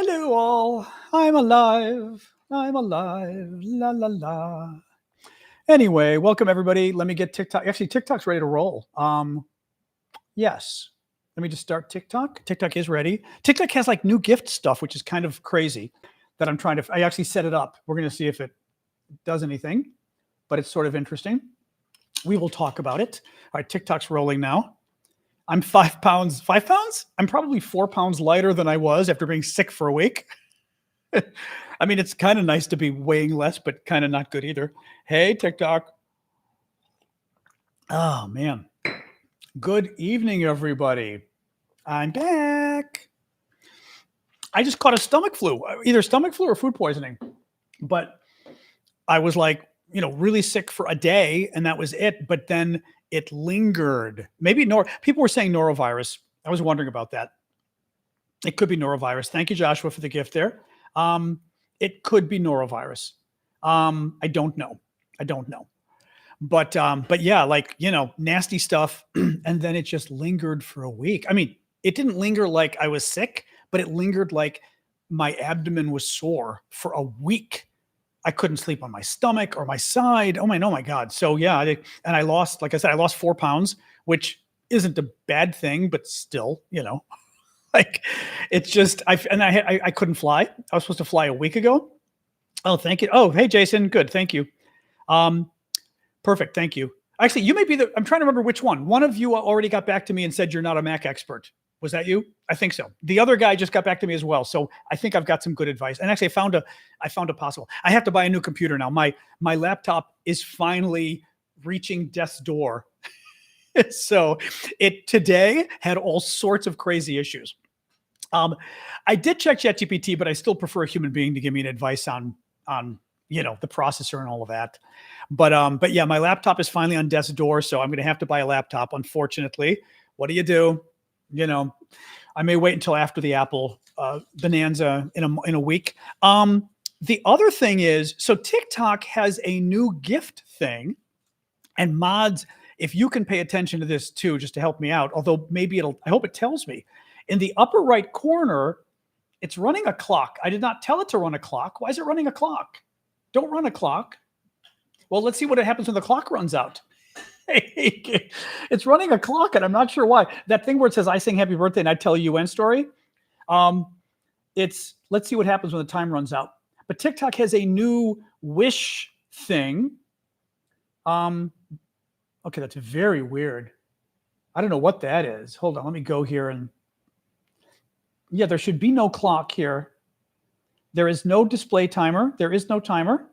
Hello, all. I'm alive. I'm alive. La la la. Anyway, welcome everybody. Let me get TikTok. Actually, TikTok's ready to roll. Yes. Let me just start TikTok. TikTok is ready. TikTok has like new gift stuff, which is kind of crazy. That I'm trying to. I actually set it up. We're going to see if it does anything, but it's sort of interesting. We will talk about it. All right, TikTok's rolling now. I'm 5 pounds. 5 pounds? I'm probably 4 pounds lighter than I was after being sick for a week. I mean, it's kind of nice to be weighing less, but kind of not good either. Hey, TikTok. Oh, man. Good evening, everybody. I'm back. I just caught a stomach flu, either stomach flu or food poisoning. But I was like, really sick for a day, and that was it. But then it lingered. Maybe people were saying norovirus. I was wondering about that. It could be norovirus. Thank you, Joshua, for the gift there. It could be norovirus. I don't know. But yeah, nasty stuff. And then it just lingered for a week. I mean, it didn't linger like I was sick, but it lingered like my abdomen was sore for a week. I couldn't sleep on my stomach or my side. Oh my God. So yeah, and I lost, like I said, I lost 4 pounds, which isn't a bad thing, but still, like it's just, I couldn't fly. I was supposed to fly a week ago. Oh, thank you. Oh, hey, Jason. Good. Thank you. Perfect. Thank you. Actually, you may be I'm trying to remember which one. One of you already got back to me and said you're not a Mac expert. Was that you? I think so. The other guy just got back to me as well. So I think I've got some good advice. And actually I found a possible. I have to buy a new computer now. My laptop is finally reaching death's door. So it today had all sorts of crazy issues. I did check ChatGPT, but I still prefer a human being to give me an advice on the processor and all of that. But yeah, my laptop is finally on death's door, so I'm going to have to buy a laptop. Unfortunately, what do? I may wait until after the Apple bonanza in a week. The other thing is, so TikTok has a new gift thing, and mods, if you can pay attention to this too, just to help me out. Although maybe I hope it tells me. In the upper right corner, it's running a clock. I did not tell it to run a clock. Why is it running a clock? Don't run a clock. Well, let's see what happens when the clock runs out. It's running a clock, and I'm not sure why. That thing where it says, I sing happy birthday and I tell a UN story. Let's see what happens when the time runs out. But TikTok has a new wish thing. Okay, that's very weird. I don't know what that is. Hold on, let me go here and yeah, there should be no clock here. There is no display timer. There is no timer.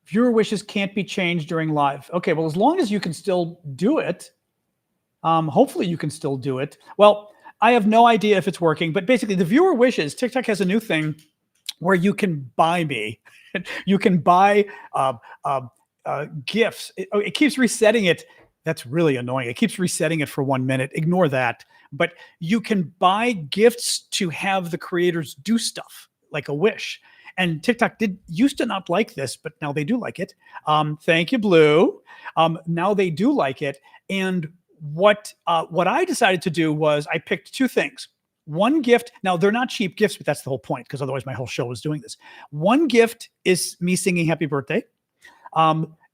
Viewer wishes can't be changed during live. Okay, well, as long as you can still do it, hopefully you can still do it. Well, I have no idea if it's working, but basically the viewer wishes, TikTok has a new thing where you can buy me. You can buy gifts. It keeps resetting it. That's really annoying. It keeps resetting it for 1 minute. Ignore that. But you can buy gifts to have the creators do stuff like a wish. And TikTok used to not like this, but now they do like it. Thank you, Blue. Now they do like it. And what I decided to do was I picked 2 things. One gift. Now they're not cheap gifts, but that's the whole point, because otherwise my whole show was doing this. One gift is me singing happy birthday.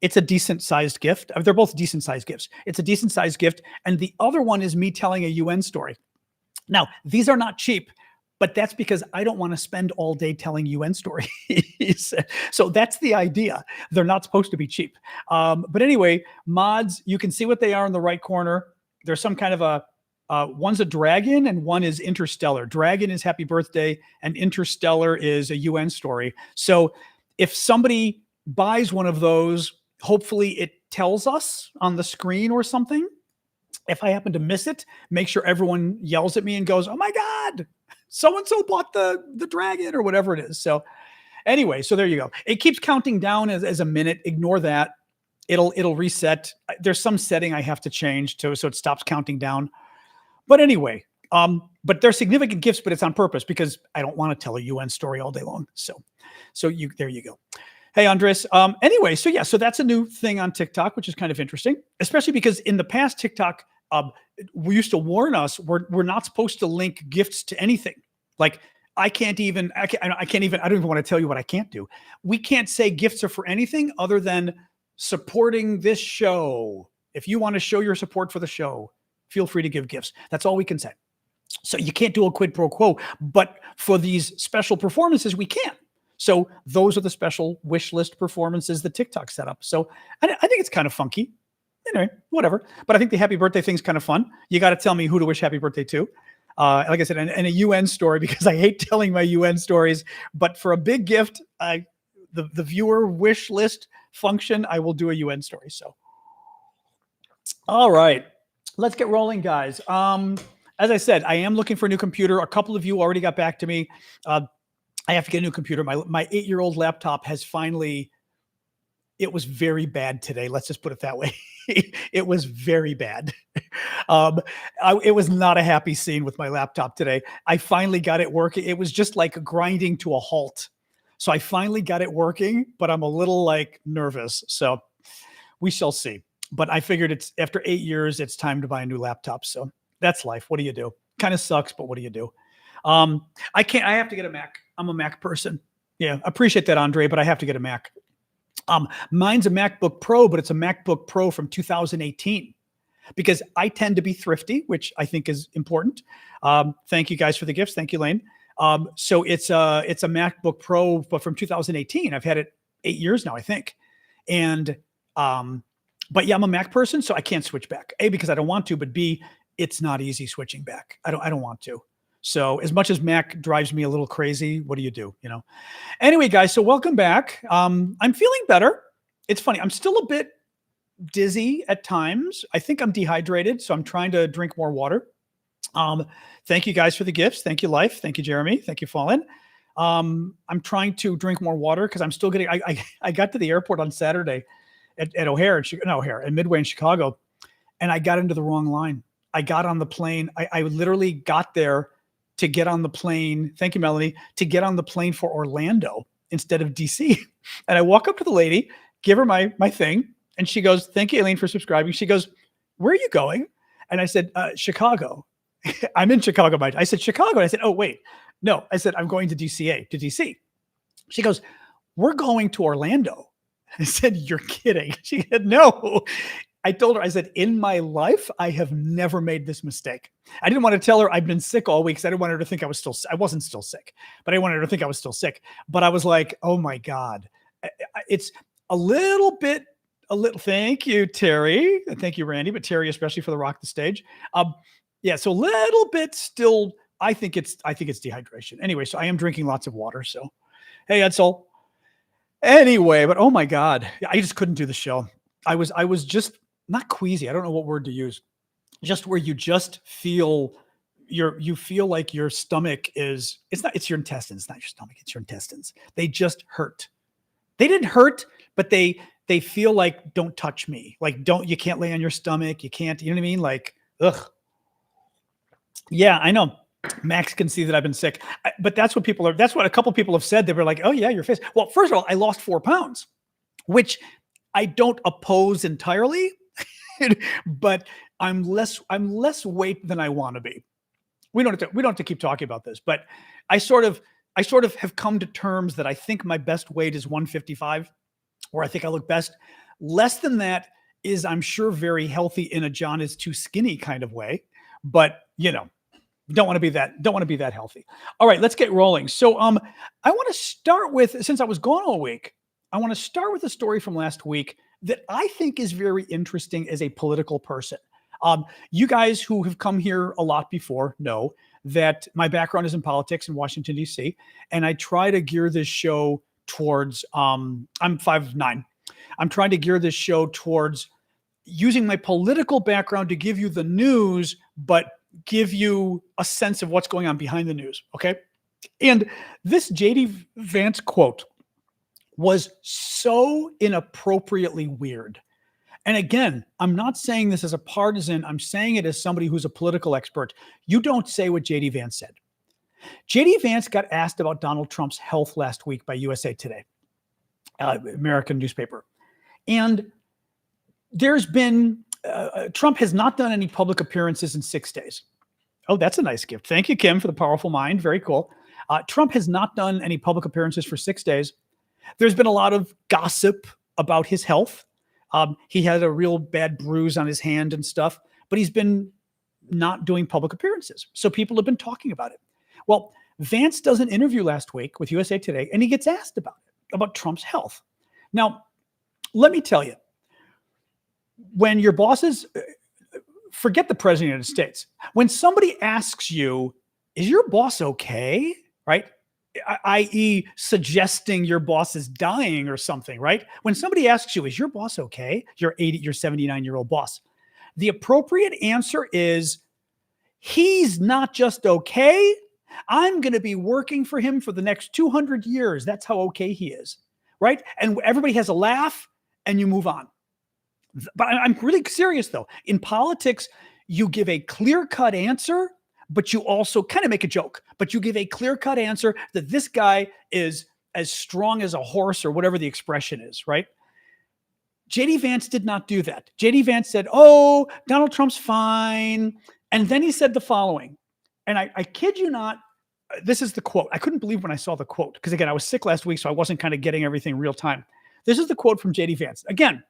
It's a decent sized gift. They're both decent sized gifts. It's a decent sized gift. And the other one is me telling a UN story. Now, these are not cheap, but that's because I don't want to spend all day telling UN stories. So that's the idea. They're not supposed to be cheap. But anyway, mods, you can see what they are in the right corner. There's some kind of one's a dragon and one is interstellar. Dragon is happy birthday and interstellar is a UN story. So if somebody buys one of those, hopefully it tells us on the screen or something. If I happen to miss it, make sure everyone yells at me and goes, oh my God, so-and-so bought the dragon or whatever it is. So anyway, so there you go. It keeps counting down as a minute. Ignore that. It'll reset. There's some setting I have to change so it stops counting down. But anyway, but they're significant gifts, but it's on purpose because I don't want to tell a UN story all day long. So there you go. Hey, Andres. Anyway, so that's a new thing on TikTok, which is kind of interesting, especially because in the past, TikTok we used to warn us we're not supposed to link gifts to anything. Like I don't even want to tell you what I can't do. We can't say gifts are for anything other than supporting this show. If you want to show your support for the show, feel free to give gifts. That's all we can say. So you can't do a quid pro quo, but for these special performances, we can. So those are the special wish list performances that TikTok set up. So I think it's kind of funky. Anyway, whatever. But I think the happy birthday thing's kind of fun. You got to tell me who to wish happy birthday to. Like I said, and a UN story, because I hate telling my UN stories. But for a big gift, the viewer wish list function, I will do a UN story. So, all right, let's get rolling, guys. As I said, I am looking for a new computer. A couple of you already got back to me. I have to get a new computer. My 8-year-old laptop has finally. It was very bad today. Let's just put it that way. It was very bad. It was not a happy scene with my laptop today. I finally got it working. It was just like grinding to a halt. So I finally got it working, but I'm a little like nervous. So we shall see. But I figured it's after 8 years, it's time to buy a new laptop. So that's life. What do you do? Kind of sucks, but what do you do? I have to get a Mac. I'm a Mac person. Yeah, appreciate that, Andre, but I have to get a Mac. Mine's a MacBook Pro, but it's a MacBook Pro from 2018 because I tend to be thrifty, which I think is important. Thank you guys for the gifts. Thank you, Lane. So it's a MacBook Pro, but from 2018. I've had it 8 years now, I think. And, but yeah, I'm a Mac person, so I can't switch back. A, because I don't want to, but B, it's not easy switching back. I don't want to. So as much as Mac drives me a little crazy, what do you do? You know. Anyway, guys, so welcome back. I'm feeling better. It's funny. I'm still a bit dizzy at times. I think I'm dehydrated, so I'm trying to drink more water. Thank you guys for the gifts. Thank you, Life. Thank you, Jeremy. Thank you, Fallen. I'm trying to drink more water because I'm still getting. I got to the airport on Saturday at O'Hare, at Midway in Chicago, and I got into the wrong line. I got on the plane. I literally got there to get on the plane. Thank you, Melanie. To get on the plane for Orlando instead of DC. And I walk up to the lady, give her my thing. And she goes, thank you, Elaine, for subscribing. She goes, where are you going? And I said, Chicago. I'm in Chicago. I said, Chicago. And I said, oh, wait. No, I said, I'm going to DC. She goes, we're going to Orlando. I said, you're kidding. She said, no. I told her, I said, in my life, I have never made this mistake. I didn't want to tell her I've been sick all week because I didn't want her to think I wasn't still sick, but I wanted her to think I was still sick. But I was like, oh my God. It's a little, thank you, Terry. Thank you, Randy, but Terry, especially for the Rock the Stage. Yeah, so a little bit still, I think it's dehydration. Anyway, so I am drinking lots of water. So, hey, Edsel. Anyway, but oh my God, I just couldn't do the show. I was just not queasy. I don't know what word to use. Just where you just feel you feel like your stomach it's your intestines. It's not your stomach. It's your intestines. They just hurt. They didn't hurt, but they feel like don't touch me. Like you can't lay on your stomach. You can't, you know what I mean? Like, ugh. Yeah, I know. Max can see that I've been sick, but that's what a couple people have said. They were like, oh yeah, your face. Well, first of all, I lost 4 pounds, which I don't oppose entirely, but I'm less weight than I want to be. We don't have to keep talking about this, but I sort of have come to terms that I think my best weight is 155, where I think I look best. Less than that is, I'm sure, very healthy in a John is too skinny kind of way, but don't want to be that healthy. All right, let's get rolling. So I want to start with, since I was gone all week, I want to start with a story from last week that I think is very interesting as a political person. You guys who have come here a lot before know that my background is in politics in Washington, D.C., and I try to gear this show towards, I'm 5'9". I'm trying to gear this show towards using my political background to give you the news, but give you a sense of what's going on behind the news, okay? And this J.D. Vance quote was so inappropriately weird. And again, I'm not saying this as a partisan. I'm saying it as somebody who's a political expert. You don't say what J.D. Vance said. J.D. Vance got asked about Donald Trump's health last week by USA Today, American newspaper. And there's been Trump has not done any public appearances in 6 days. Oh, that's a nice gift. Thank you, Kim, for the powerful mind. Very cool. Trump has not done any public appearances for 6 days. There's been a lot of gossip about his health. He had a real bad bruise on his hand and stuff, but he's been not doing public appearances. So people have been talking about it. Well, Vance does an interview last week with USA Today, and he gets asked about it, about Trump's health. Now, let me tell you, when your bosses, forget the president of the United States, when somebody asks you, is your boss okay? Right? I.e. suggesting your boss is dying or something, right? When somebody asks you, is your boss okay? Your 79-year-old boss. The appropriate answer is, he's not just okay. I'm going to be working for him for the next 200 years. That's how okay he is, right? And everybody has a laugh and you move on. But I'm really serious, though. In politics, you give a clear-cut answer, but you also kind of make a joke. But you give a clear-cut answer that this guy is as strong as a horse or whatever the expression is, right? J.D. Vance did not do that. J.D. Vance said, oh, Donald Trump's fine. And then he said the following, and I kid you not, this is the quote. I couldn't believe when I saw the quote, because again, I was sick last week, so I wasn't kind of getting everything real time. This is the quote from J.D. Vance. Again,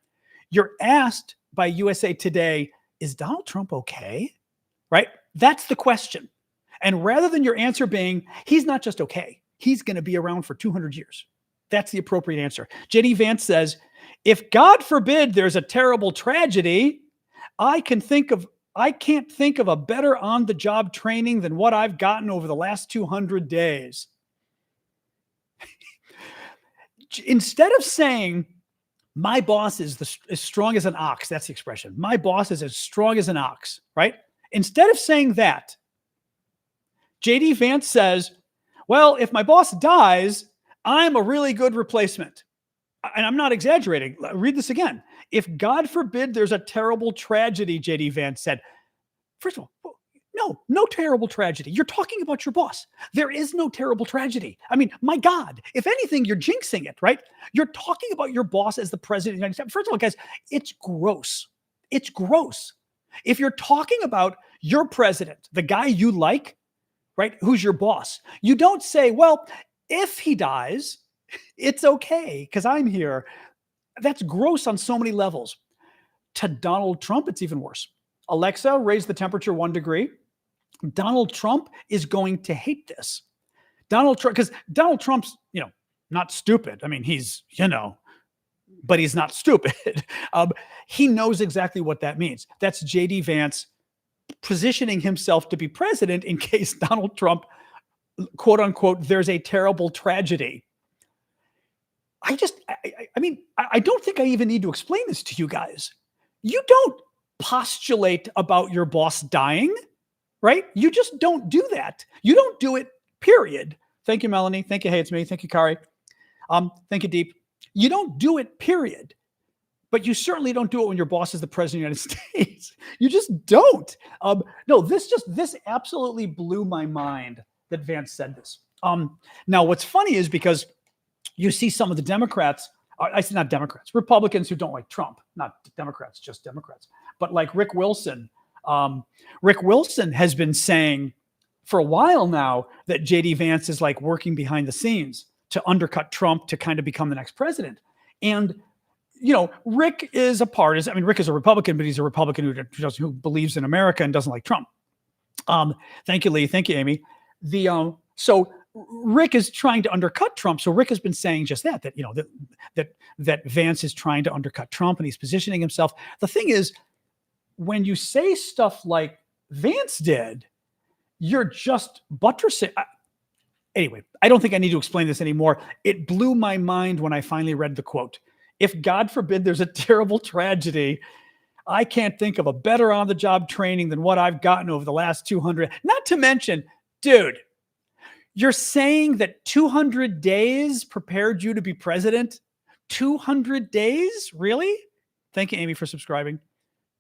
you're asked by USA Today, is Donald Trump okay? Right? That's the question. And rather than your answer being, he's not just okay, he's going to be around for 200 years. That's the appropriate answer. J.D. Vance says, if God forbid there's a terrible tragedy, I can't think of a better on-the-job training than what I've gotten over the last 200 days. Instead of saying, my boss is as strong as an ox, that's the expression. My boss is as strong as an ox, right? Instead of saying that, J.D. Vance says, well, if my boss dies, I'm a really good replacement. And I'm not exaggerating. Read this again. If God forbid there's a terrible tragedy, J.D. Vance said. First of all, no terrible tragedy. You're talking about your boss. There is no terrible tragedy. I mean, my God, if anything, you're jinxing it, right? You're talking about your boss as the president of the United States. First of all, guys, it's gross. It's gross. If you're talking about your president, the guy you like, right, who's your boss, you don't say, well, if he dies, it's okay because I'm here. That's gross on so many levels. To Donald Trump, it's even worse. Alexa, raise the temperature 1 degree. Donald Trump is going to hate this. Donald Trump, because Donald Trump's, not stupid. I mean, he's, but he's not stupid. He knows exactly what that means. That's J.D. Vance positioning himself to be president in case Donald Trump, quote unquote, there's a terrible tragedy. I don't think I even need to explain this to you guys. You don't postulate about your boss dying, right? You just don't do that. You don't do it, period. Thank you, Melanie. Thank you. Hey, it's me. Thank you, Kari. Thank you, Deep. You don't do it, period. But you certainly don't do it when your boss is the president of the United States. You just don't. No, this absolutely blew my mind that Vance said this. Now, what's funny is because you see some of the Democrats, I say not Democrats, Republicans who don't like Trump, not Democrats, just Democrats, but like Rick Wilson. Rick Wilson has been saying for a while now that J.D. Vance is like working behind the scenes to undercut Trump to kind of become the next president. And, Rick is a partisan. I mean, Rick is a Republican, but he's a Republican who believes in America and doesn't like Trump. Thank you, Lee. Thank you, Amy. So Rick is trying to undercut Trump. So Rick has been saying just that Vance is trying to undercut Trump and he's positioning himself. The thing is, when you say stuff like Vance did, you're just buttressing. Anyway, I don't think I need to explain this anymore. It blew my mind when I finally read the quote. If God forbid there's a terrible tragedy, I can't think of a better on-the-job training than what I've gotten over the last 200. Not to mention, dude, you're saying that 200 days prepared you to be president? 200 days? Really? Thank you, Amy, for subscribing.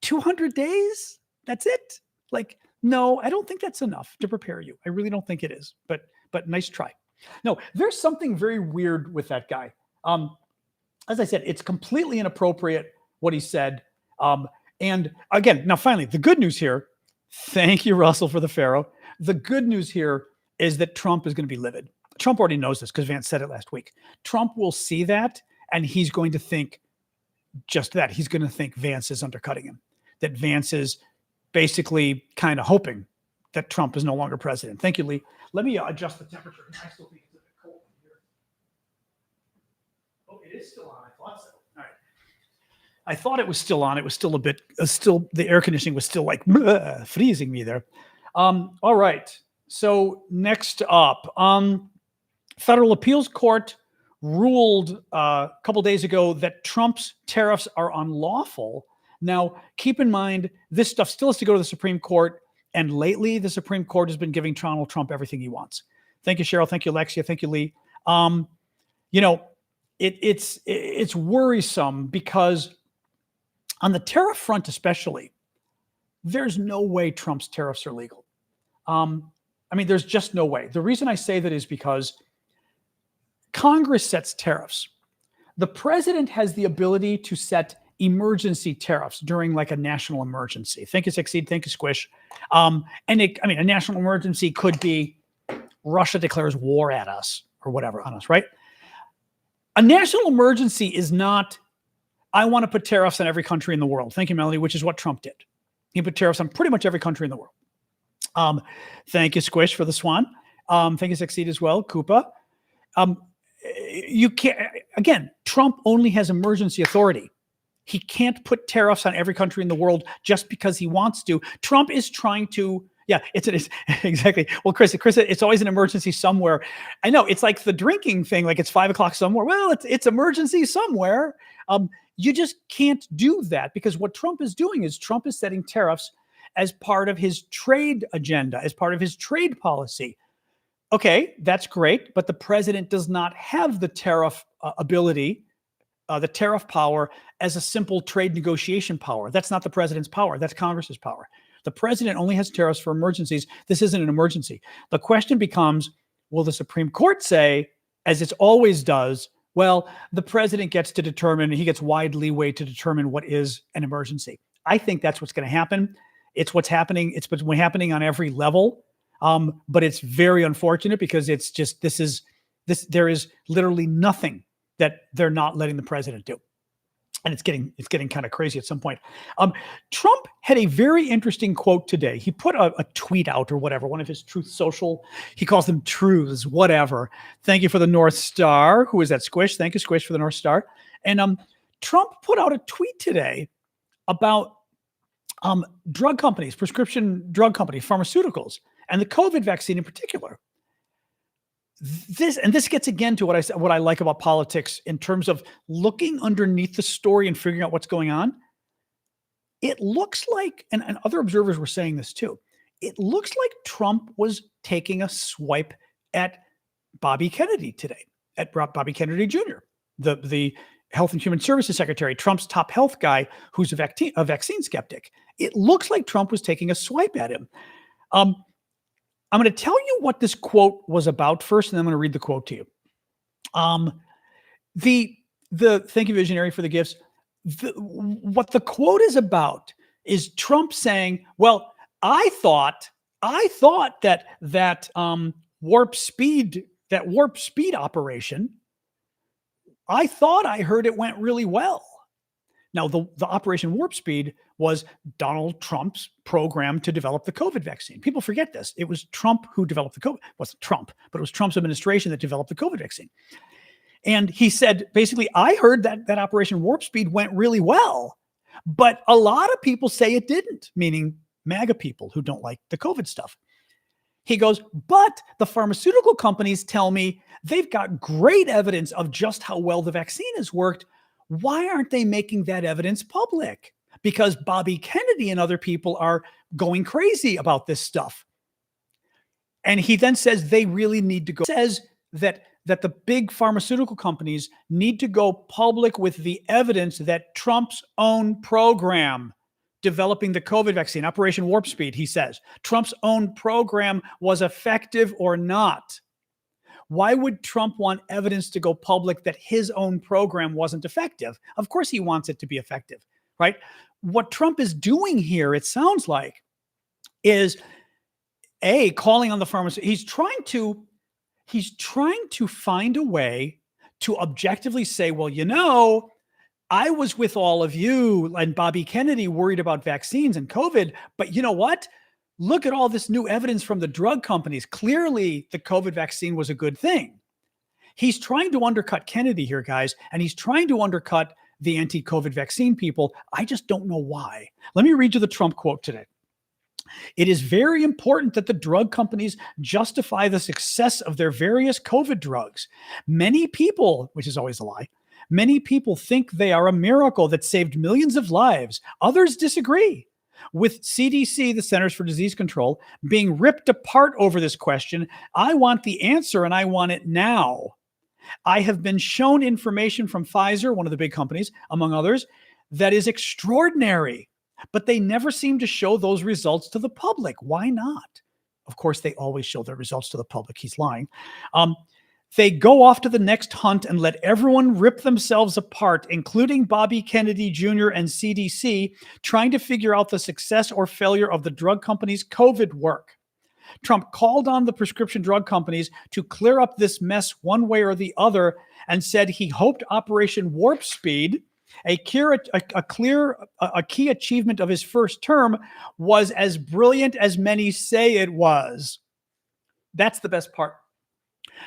200 days? That's it? Like, no, I don't think that's enough to prepare you. I really don't think it is, but nice try. No, there's something very weird with that guy. As I said, it's completely inappropriate what he said. And again, now finally, the good news here, thank you, Russell, for the Pharaoh. The good news here is that Trump is going to be livid. Trump already knows this because Vance said it last week. Trump will see that, and he's going to think just that. He's going to think Vance is undercutting him, that Vance is basically kind of hoping that Trump is no longer president. Thank you, Lee. Let me adjust the temperature. I still think it's a bit cold here. Oh, it is still on. I thought so. All right. I thought it was still on. It was still a bit, the air conditioning was still like freezing me there. All right. So next up, Federal Appeals Court ruled a couple days ago that Trump's tariffs are unlawful. Now, keep in mind, this stuff still has to go to the Supreme Court. And lately, the Supreme Court has been giving Donald Trump everything he wants. Thank you, Cheryl. Thank you, Alexia. Thank you, Lee. It's worrisome because on the tariff front, especially, there's no way Trump's tariffs are legal. There's just no way. The reason I say that is because Congress sets tariffs. The president has the ability to set emergency tariffs during like a national emergency. Thank you, Succeed. Thank you, Squish. A national emergency could be Russia declares war at us or whatever on us, right? A national emergency is not, I want to put tariffs on every country in the world. Thank you, Melody, which is what Trump did. He put tariffs on pretty much every country in the world. Thank you, Squish, for the Swan. Thank you, Succeed as well, Koopa. You can't, again, Trump only has emergency authority. He can't put tariffs on every country in the world just because he wants to. Trump is trying to, it's exactly. Well, Chris, it's always an emergency somewhere. I know it's like the drinking thing, like it's 5 o'clock somewhere. Well, it's emergency somewhere. You just can't do that because what Trump is doing is Trump is setting tariffs as part of his trade agenda, as part of his trade policy. Okay, that's great, but the president does not have the tariff ability, the tariff power as a simple trade negotiation power. That's not the president's power. That's Congress's power. The president only has tariffs for emergencies. This isn't an emergency. The question becomes, will the Supreme Court say, as it always does, well, the president gets to determine, he gets wide leeway to determine what is an emergency. I think that's what's going to happen. It's what's happening. It's been happening on every level. But it's very unfortunate because it's just, there is literally nothing that they're not letting the president do. And it's getting kind of crazy at some point. Trump had a very interesting quote today. He put a tweet out or whatever, one of his Truth Social. He calls them truths, whatever. Thank you for the North Star. Who is that? Squish. Thank you, Squish, for the North Star. And Trump put out a tweet today about drug companies, prescription drug companies, pharmaceuticals, and the COVID vaccine in particular. This gets again to what I like about politics in terms of looking underneath the story and figuring out what's going on. It looks like, and other observers were saying this too, it looks like Trump was taking a swipe at Bobby Kennedy today, at Bobby Kennedy Jr., the Health and Human Services Secretary, Trump's top health guy, who's a vaccine skeptic. It looks like Trump was taking a swipe at him. I'm going to tell you what this quote was about first, and then I'm going to read the quote to you. Thank you, Visionary, for the gifts. What the quote is about is Trump saying, well, I thought that warp speed operation, I thought I heard it went really well. Now, the Operation Warp Speed was Donald Trump's program to develop the COVID vaccine. People forget this. It was Trump who developed the COVID. It wasn't Trump, but it was Trump's administration that developed the COVID vaccine. And he said, basically, I heard that Operation Warp Speed went really well, but a lot of people say it didn't, meaning MAGA people who don't like the COVID stuff. He goes, but the pharmaceutical companies tell me they've got great evidence of just how well the vaccine has worked. Why aren't they making that evidence public? Because Bobby Kennedy and other people are going crazy about this stuff. And he then says they really need to go, says that the big pharmaceutical companies need to go public with the evidence that Trump's own program developing the COVID vaccine, Operation Warp Speed, he says, Trump's own program was effective or not. Why would Trump want evidence to go public that his own program wasn't effective? Of course he wants it to be effective, right? what Trump is doing here, it sounds like, is calling on the pharmacy. He's trying to find a way to objectively say, well, I was with all of you and Bobby Kennedy worried about vaccines and COVID, but you know what? Look at all this new evidence from the drug companies. Clearly, the COVID vaccine was a good thing. He's trying to undercut Kennedy here, guys, and he's trying to undercut the anti-COVID vaccine people. I just don't know why. Let me read you the Trump quote today. It is very important that the drug companies justify the success of their various COVID drugs. Many people, which is always a lie, many people think they are a miracle that saved millions of lives. Others disagree. With CDC, the Centers for Disease Control, being ripped apart over this question, I want the answer and I want it now. I have been shown information from Pfizer, one of the big companies, among others, that is extraordinary, but they never seem to show those results to the public. Why not? Of course, they always show their results to the public. He's lying. They go off to the next hunt and let everyone rip themselves apart, including Bobby Kennedy Jr. and CDC, trying to figure out the success or failure of the drug companies' COVID work. Trump called on the prescription drug companies to clear up this mess one way or the other and said he hoped Operation Warp Speed, a key achievement of his first term, was as brilliant as many say it was. That's the best part.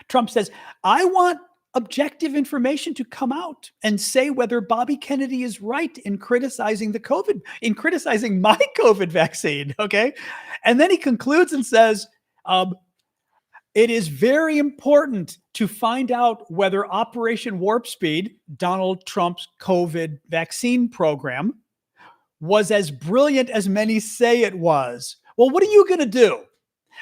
Trump says, I want objective information to come out and say whether Bobby Kennedy is right in criticizing my COVID vaccine. Okay. And then he concludes and says, it is very important to find out whether Operation Warp Speed, Donald Trump's COVID vaccine program, was as brilliant as many say it was. Well, what are you going to do?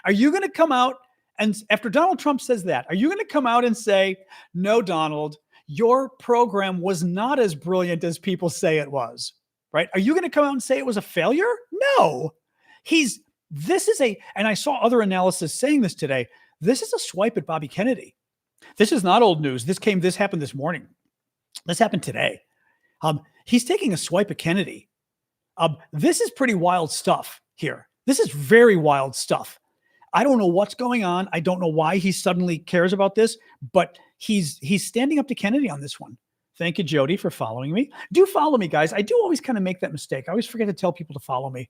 Are you going to come out and after Donald Trump says that, are you going to come out and say, no, Donald, your program was not as brilliant as people say it was, right? Are you going to come out and say it was a failure? No. And I saw other analysis saying this today. This is a swipe at Bobby Kennedy. This is not old news. This happened this morning. This happened today. He's taking a swipe at Kennedy. This is pretty wild stuff here. This is very wild stuff. I don't know what's going on. I don't know why he suddenly cares about this, but he's standing up to Kennedy on this one. Thank you, Jody, for following me. Do follow me, guys. I do always kind of make that mistake. I always forget to tell people to follow me.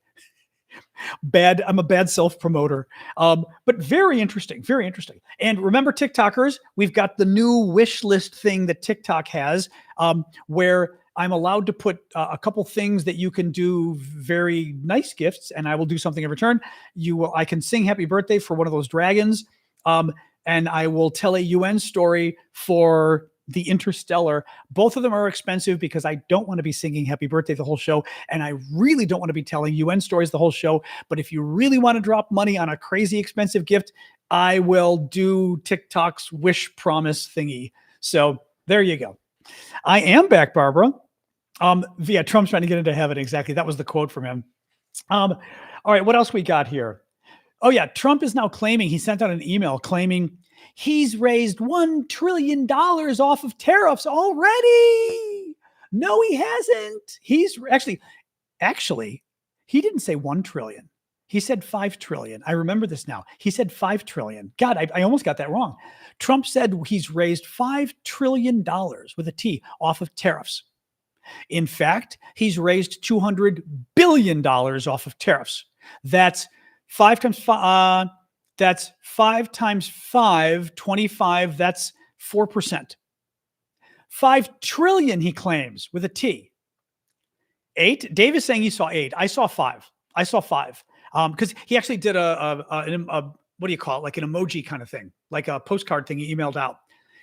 I'm a bad self-promoter. But very interesting, very interesting. And remember, TikTokers, we've got the new wish list thing that TikTok has, where I'm allowed to put a couple things that you can do, very nice gifts, and I will do something in return. I can sing happy birthday for one of those dragons, and I will tell a UN story for the Interstellar. Both of them are expensive because I don't want to be singing happy birthday the whole show, and I really don't want to be telling UN stories the whole show. But if you really want to drop money on a crazy expensive gift, I will do TikTok's wish promise thingy. So there you go. I am back, Barbara. Yeah, Trump's trying to get into heaven. Exactly. That was the quote from him. All right. What else we got here? Oh yeah. Trump is now claiming, he sent out an email claiming he's raised $1 trillion off of tariffs already. No, he hasn't. He's actually, he didn't say 1 trillion. He said 5 trillion. I remember this now. He said 5 trillion. God, I almost got that wrong. Trump said he's raised $5 trillion with a T off of tariffs. In fact, he's raised $200 billion off of tariffs. That's 5 times 5. That's 5 times 5, 25. That's 4%. 5 trillion, he claims, with a T. 8. Dave is saying he saw 8. I saw 5. Because he actually did a what do you call it? Like an emoji kind of thing, like a postcard thing he emailed out,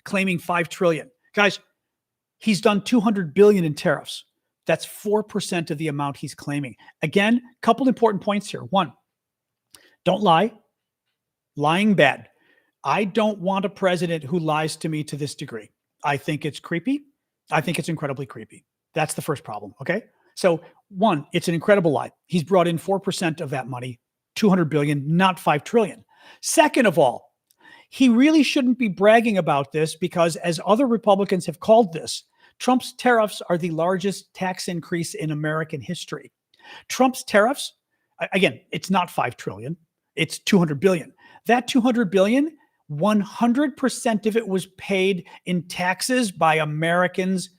claiming 5 trillion. Guys, he's done 200 billion in tariffs. That's 4% of the amount he's claiming. Again, couple important points here. One, don't lie. Lying bad. I don't want a president who lies to me to this degree. I think it's creepy. I think it's incredibly creepy. That's the first problem. Okay. So one, it's an incredible lie. He's brought in 4% of that money, 200 billion, not 5 trillion. Second of all, he really shouldn't be bragging about this because, as other Republicans have called this, Trump's tariffs are the largest tax increase in American history. Trump's tariffs, again, it's not 5 trillion, it's 200 billion. That 200 billion, 100% of it was paid in taxes by Americans,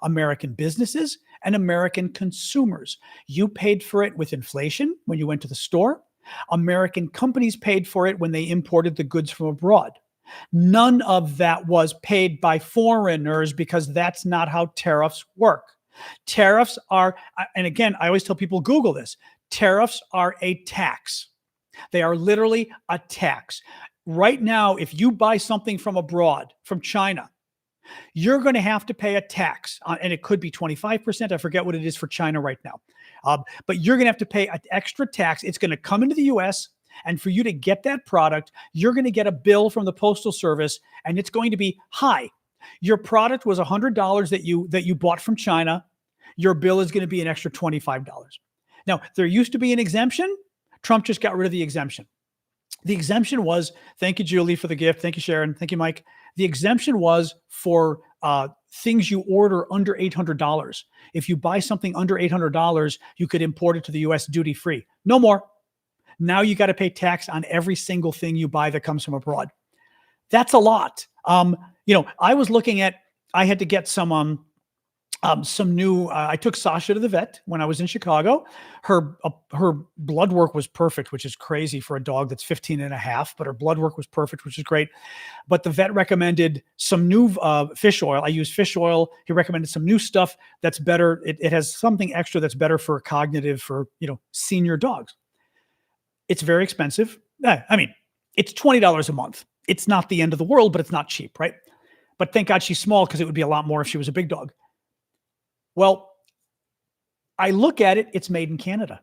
American businesses and American consumers. You paid for it with inflation when you went to the store. American companies paid for it when they imported the goods from abroad. None of that was paid by foreigners because that's not how tariffs work. Tariffs are, and again, I always tell people, Google this. Tariffs are a tax. They are literally a tax. Right now, if you buy something from abroad, from China, you're going to have to pay a tax, and it could be 25%. I forget what it is for China right now. But you're going to have to pay an extra tax. It's going to come into the U.S., and for you to get that product, you're going to get a bill from the Postal Service, and it's going to be high. Your product was $100 that you bought from China. Your bill is going to be an extra $25. Now, there used to be an exemption. Trump just got rid of the exemption. The exemption was, thank you, Julie, for the gift. Thank you, Sharon. Thank you, Mike. The exemption was for things you order under $800. If you buy something under $800, you could import it to the U.S. duty-free. No more. Now you got to pay tax on every single thing you buy that comes from abroad. That's a lot. I was looking at, I had to get some new, I took Sasha to the vet when I was in Chicago. Her blood work was perfect, which is crazy for a dog that's 15 and a half, but her blood work was perfect, which is great. But the vet recommended some new fish oil. I use fish oil. He recommended some new stuff that's better. It has something extra that's better for cognitive, for, senior dogs. It's very expensive. I mean, it's $20 a month. It's not the end of the world, but it's not cheap, right? But thank God she's small, because it would be a lot more if she was a big dog. Well, I look at it, it's made in Canada.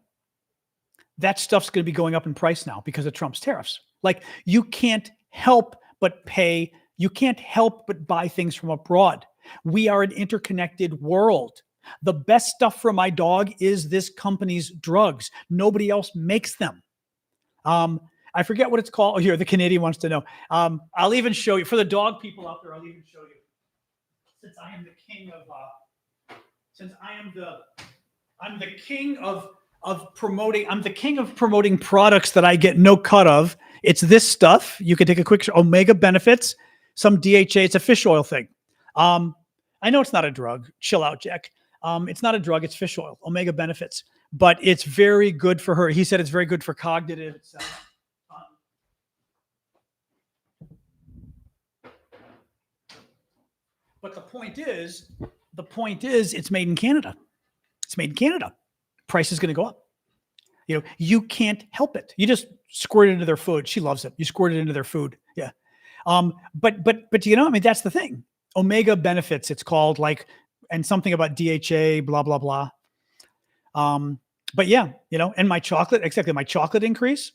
That stuff's going to be going up in price now because of Trump's tariffs. Like, you can't help but pay, you can't help but buy things from abroad. We are an interconnected world. The best stuff for my dog is this company's drugs. Nobody else makes them. I forget what it's called. Oh, here, the Canadian wants to know. I'll even show you, for the dog people out there, I'll even show you. Since I am the king of... I'm the king of promoting products that I get no cut of. It's this stuff. You can take a quick Omega Benefits, some DHA. It's a fish oil thing. I know it's not a drug. Chill out, Jack. It's not a drug. It's fish oil. Omega Benefits, but it's very good for her. He said it's very good for cognitive, etc. But the point is, it's made in Canada. It's made in Canada. Price is going to go up. You can't help it. You just squirt it into their food. She loves it. You squirt it into their food. Yeah. But that's the thing. Omega Benefits, it's called, and something about DHA, blah, blah, blah. But yeah, and my chocolate increase.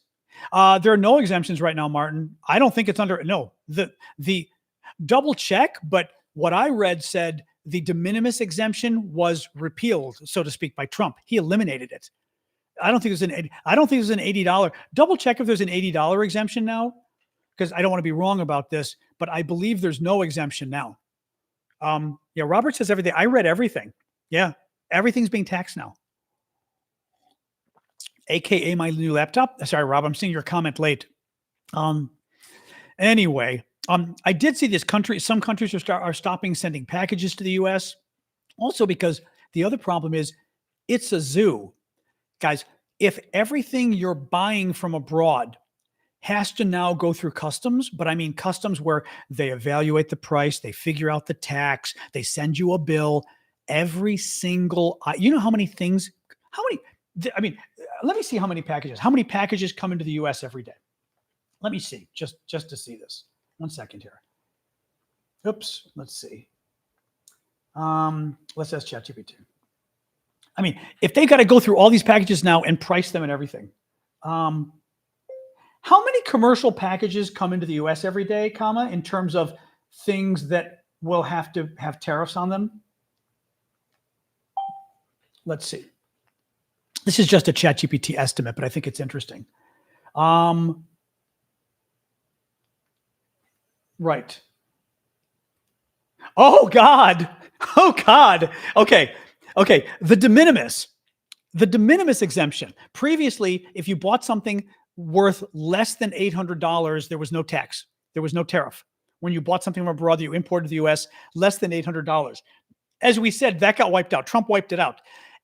There are no exemptions right now, Martin. I don't think it's the double check, but what I read said the de minimis exemption was repealed, so to speak, by Trump. He eliminated it. I don't think there's an $80. Double check if there's an $80 exemption now, because I don't want to be wrong about this, but I believe there's no exemption now. Yeah, Robert says everything. I read everything. Yeah, everything's being taxed now. AKA my new laptop. Sorry, Rob, I'm seeing your comment late. Anyway. I did see some countries are stopping sending packages to the U.S. Also, because the other problem is it's a zoo. Guys, if everything you're buying from abroad has to now go through customs, but I mean customs where they evaluate the price, they figure out the tax, they send you a bill, every single, how many things, let me see how many packages come into the U.S. every day. Let me see, just to see this. 1 second here. Oops. Let's see. Let's ask ChatGPT. I mean, if they got to go through all these packages now and price them and everything, how many commercial packages come into the U.S. every day, in terms of things that will have to have tariffs on them? Let's see. This is just a ChatGPT estimate, but I think it's interesting. Right. Oh God. Oh God. Okay. Okay. The de minimis exemption. Previously, if you bought something worth less than $800, there was no tax. There was no tariff. When you bought something from abroad that you imported to the US, less than $800. As we said, that got wiped out. Trump wiped it out.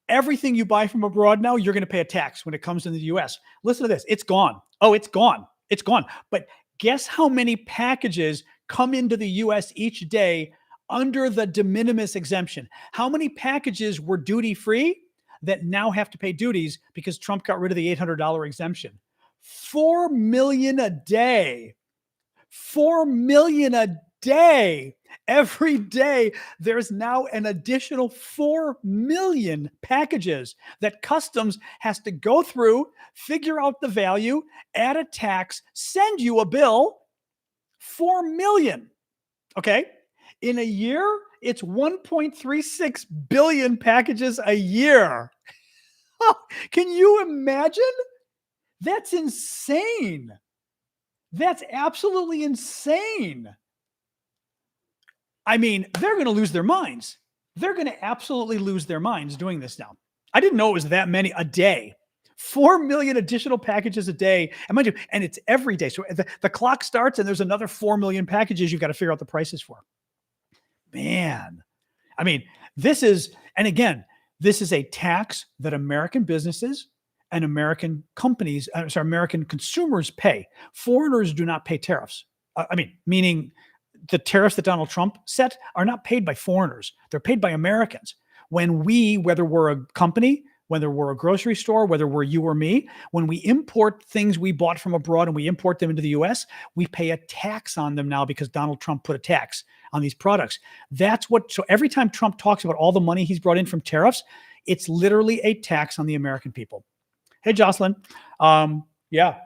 Everything you buy from abroad now, you're going to pay a tax when it comes into the US. Listen to this. It's gone. Oh, it's gone. It's gone. But guess how many packages come into the US each day under the de minimis exemption? How many packages were duty free that now have to pay duties because Trump got rid of the $800 exemption? 4 million a day. 4 million a day. Every day, there's now an additional 4 million packages that customs has to go through, figure out the value, add a tax, send you a bill. 4 million. Okay. In a year, it's 1.36 billion packages a year. Can you imagine? That's insane. That's absolutely insane. I mean, they're going to lose their minds. They're going to absolutely lose their minds doing this now. I didn't know it was that many a day. 4 million additional packages a day. And mind you, and it's every day. So the clock starts and there's another 4 million packages you've got to figure out the prices for. Man, I mean, this is a tax that American businesses and American companies, American consumers pay. Foreigners do not pay tariffs. Meaning the tariffs that Donald Trump set are not paid by foreigners. They're paid by Americans. When we, whether we're a company, whether we're a grocery store, whether we're you or me, when we import things we bought from abroad and we import them into the US, we pay a tax on them now because Donald Trump put a tax on these products. So every time Trump talks about all the money he's brought in from tariffs, it's literally a tax on the American people. Hey, Jocelyn. Yeah.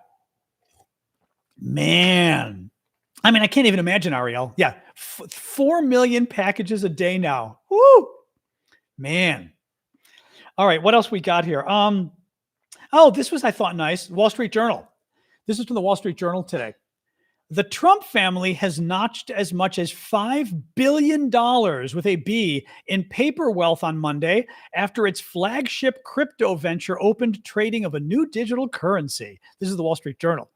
Man. I mean, I can't even imagine, Ariel. Yeah. 4 million packages a day now. Woo. Man. All right. What else we got here? This was, I thought, nice. Wall Street Journal. This is from the Wall Street Journal today. The Trump family has notched as much as $5 billion with a B in paper wealth on Monday after its flagship crypto venture opened trading of a new digital currency. This is the Wall Street Journal.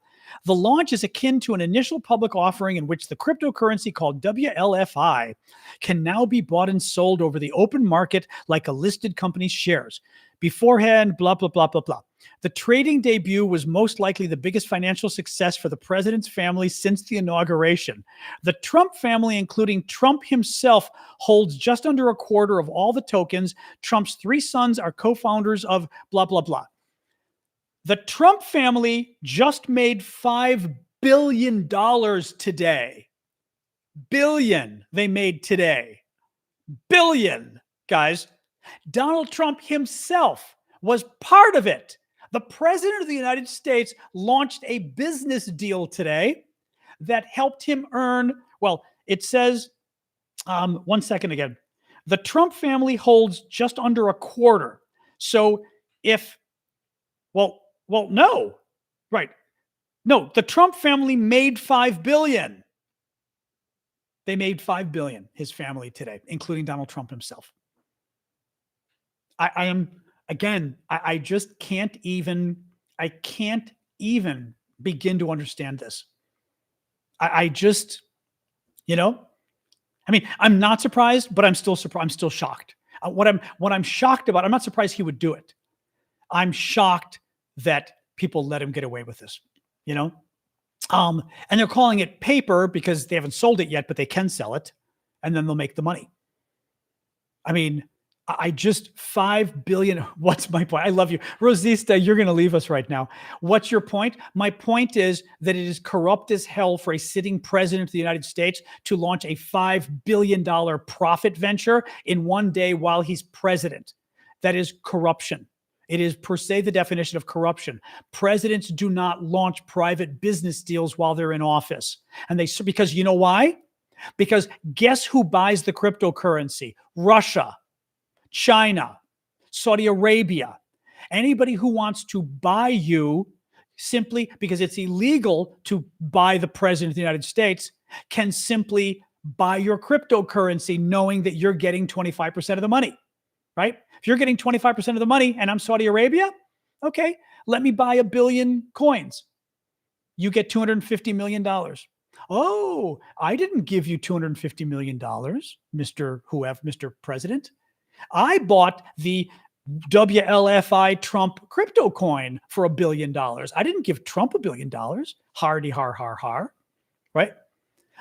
The launch is akin to an initial public offering in which the cryptocurrency called WLFI can now be bought and sold over the open market like a listed company's shares. Beforehand, blah, blah, blah, blah, blah. The trading debut was most likely the biggest financial success for the president's family since the inauguration. The Trump family, including Trump himself, holds just under a quarter of all the tokens. Trump's 3 sons are co-founders of blah, blah, blah. The Trump family just made $5 billion today. Billion they made today. Billion, guys. Donald Trump himself was part of it. The president of the United States launched a business deal today that helped him earn, well, it says, one second again. The Trump family holds just under a quarter. So no, right. No, the Trump family made $5 billion. They made $5 billion, his family today, including Donald Trump himself. I just can't even begin to understand this. I'm not surprised, but I'm still surprised. I'm still shocked. What I'm shocked about, I'm not surprised he would do it. I'm shocked that people let him get away with this, and they're calling it paper because they haven't sold it yet, but they can sell it and then they'll make the money. I mean, $5 billion. What's my point? I love you. Rosista, you're going to leave us right now. What's your point? My point is that it is corrupt as hell for a sitting president of the United States to launch a $5 billion profit venture in one day while he's president. That is corruption. It is per se the definition of corruption. Presidents do not launch private business deals while they're in office. Because you know why? Because guess who buys the cryptocurrency? Russia, China, Saudi Arabia. Anybody who wants to buy you simply because it's illegal to buy the president of the United States can simply buy your cryptocurrency knowing that you're getting 25% of the money, right? If you're getting 25% of the money and I'm Saudi Arabia, okay, let me buy 1 billion coins. You get $250 million. Oh, I didn't give you $250 million, Mr. President. I bought the WLFI Trump crypto coin for $1 billion. I didn't give Trump $1 billion. Hardy har har har, right?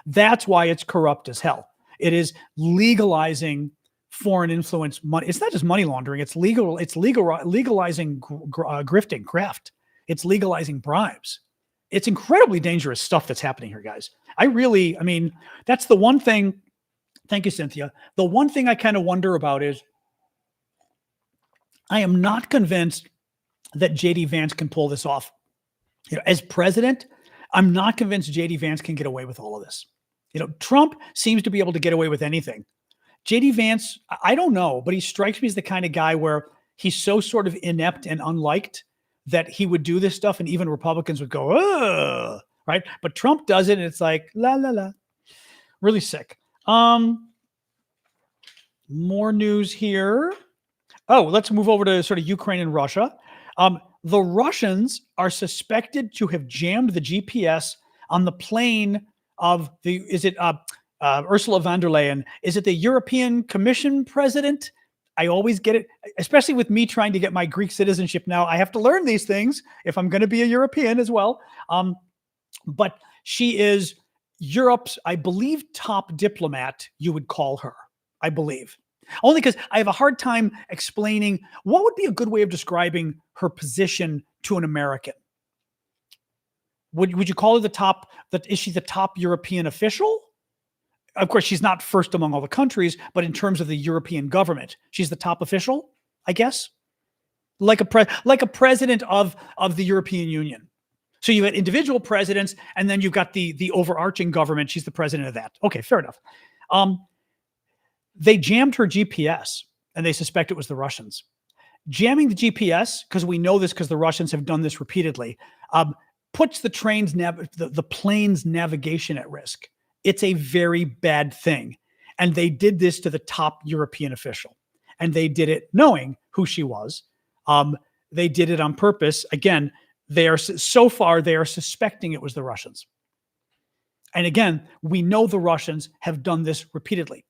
That's why it's corrupt as hell. It is legalizing foreign influence money. It's not just money laundering. It's legalizing grifting, graft. It's legalizing bribes. It's incredibly dangerous stuff that's happening here, guys. I mean, that's the one thing. Thank you, Cynthia. The one thing I kind of wonder about is I am not convinced that JD Vance can pull this off. As president, I'm not convinced JD Vance can get away with all of this. Trump seems to be able to get away with anything. JD Vance, I don't know, but he strikes me as the kind of guy where he's so sort of inept and unliked that he would do this stuff and even Republicans would go, ugh, right? But Trump does it and it's like, la, la, la. Really sick. More news here. Oh, let's move over to sort of Ukraine and Russia. The Russians are suspected to have jammed the GPS on the plane of Ursula von der Leyen? Is it the European Commission president? I always get it, especially with me trying to get my Greek citizenship now. I have to learn these things if I'm going to be a European as well. But she is Europe's, I believe, top diplomat, you would call her, I believe. Only because I have a hard time explaining what would be a good way of describing her position to an American. Would you call her is she the top European official? Of course, she's not first among all the countries, but in terms of the European government, she's the top official, I guess. Like a president of the European Union. So you had individual presidents, and then you've got the overarching government. She's the president of that. Okay, fair enough. They jammed her GPS, and they suspect it was the Russians. Jamming the GPS, because we know this because the Russians have done this repeatedly, puts the plane's navigation at risk. It's a very bad thing. And they did this to the top European official. And they did it knowing who she was. They did it on purpose. Again, they are suspecting it was the Russians. And again, we know the Russians have done this repeatedly.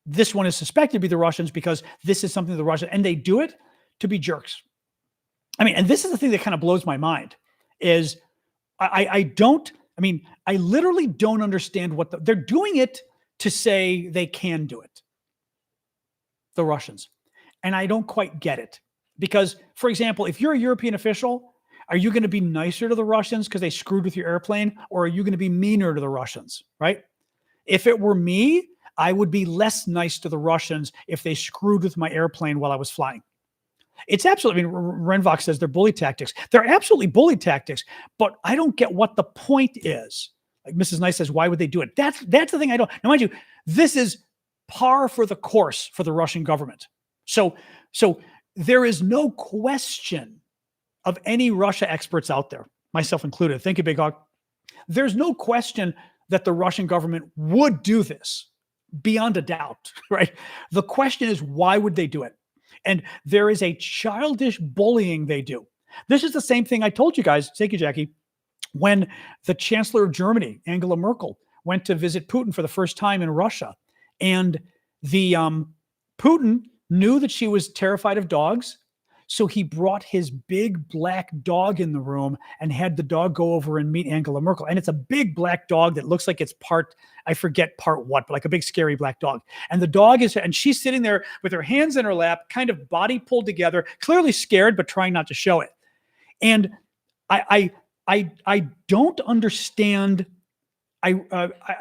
This one is suspected to be the Russians because this is something the Russians, and they do it to be jerks. I mean, and this is the thing that kind of blows my mind is I literally don't understand they're doing it to say they can do it. The Russians. And I don't quite get it because, for example, if you're a European official, are you going to be nicer to the Russians because they screwed with your airplane, or are you going to be meaner to the Russians, right? If it were me, I would be less nice to the Russians if they screwed with my airplane while I was flying. It's absolutely, Renvox says they're bully tactics. They're absolutely bully tactics, but I don't get what the point is. Like Mrs. Nice says, why would they do it? That's the thing I don't. Now, mind you, this is par for the course for the Russian government. So there is no question of any Russia experts out there, myself included. Thank you, Big Hog. There's no question that the Russian government would do this. Beyond a doubt, right? The question is, why would they do it? And there is a childish bullying they do. This is the same thing I told you guys, thank you, Jackie, when the Chancellor of Germany, Angela Merkel, went to visit Putin for the first time in Russia. And the Putin knew that she was terrified of dogs. So he brought his big black dog in the room and had the dog go over and meet Angela Merkel. And it's a big black dog that looks like it's I forget part what, but like a big scary black dog. And the dog and she's sitting there with her hands in her lap, kind of body pulled together, clearly scared, but trying not to show it. And I don't understand.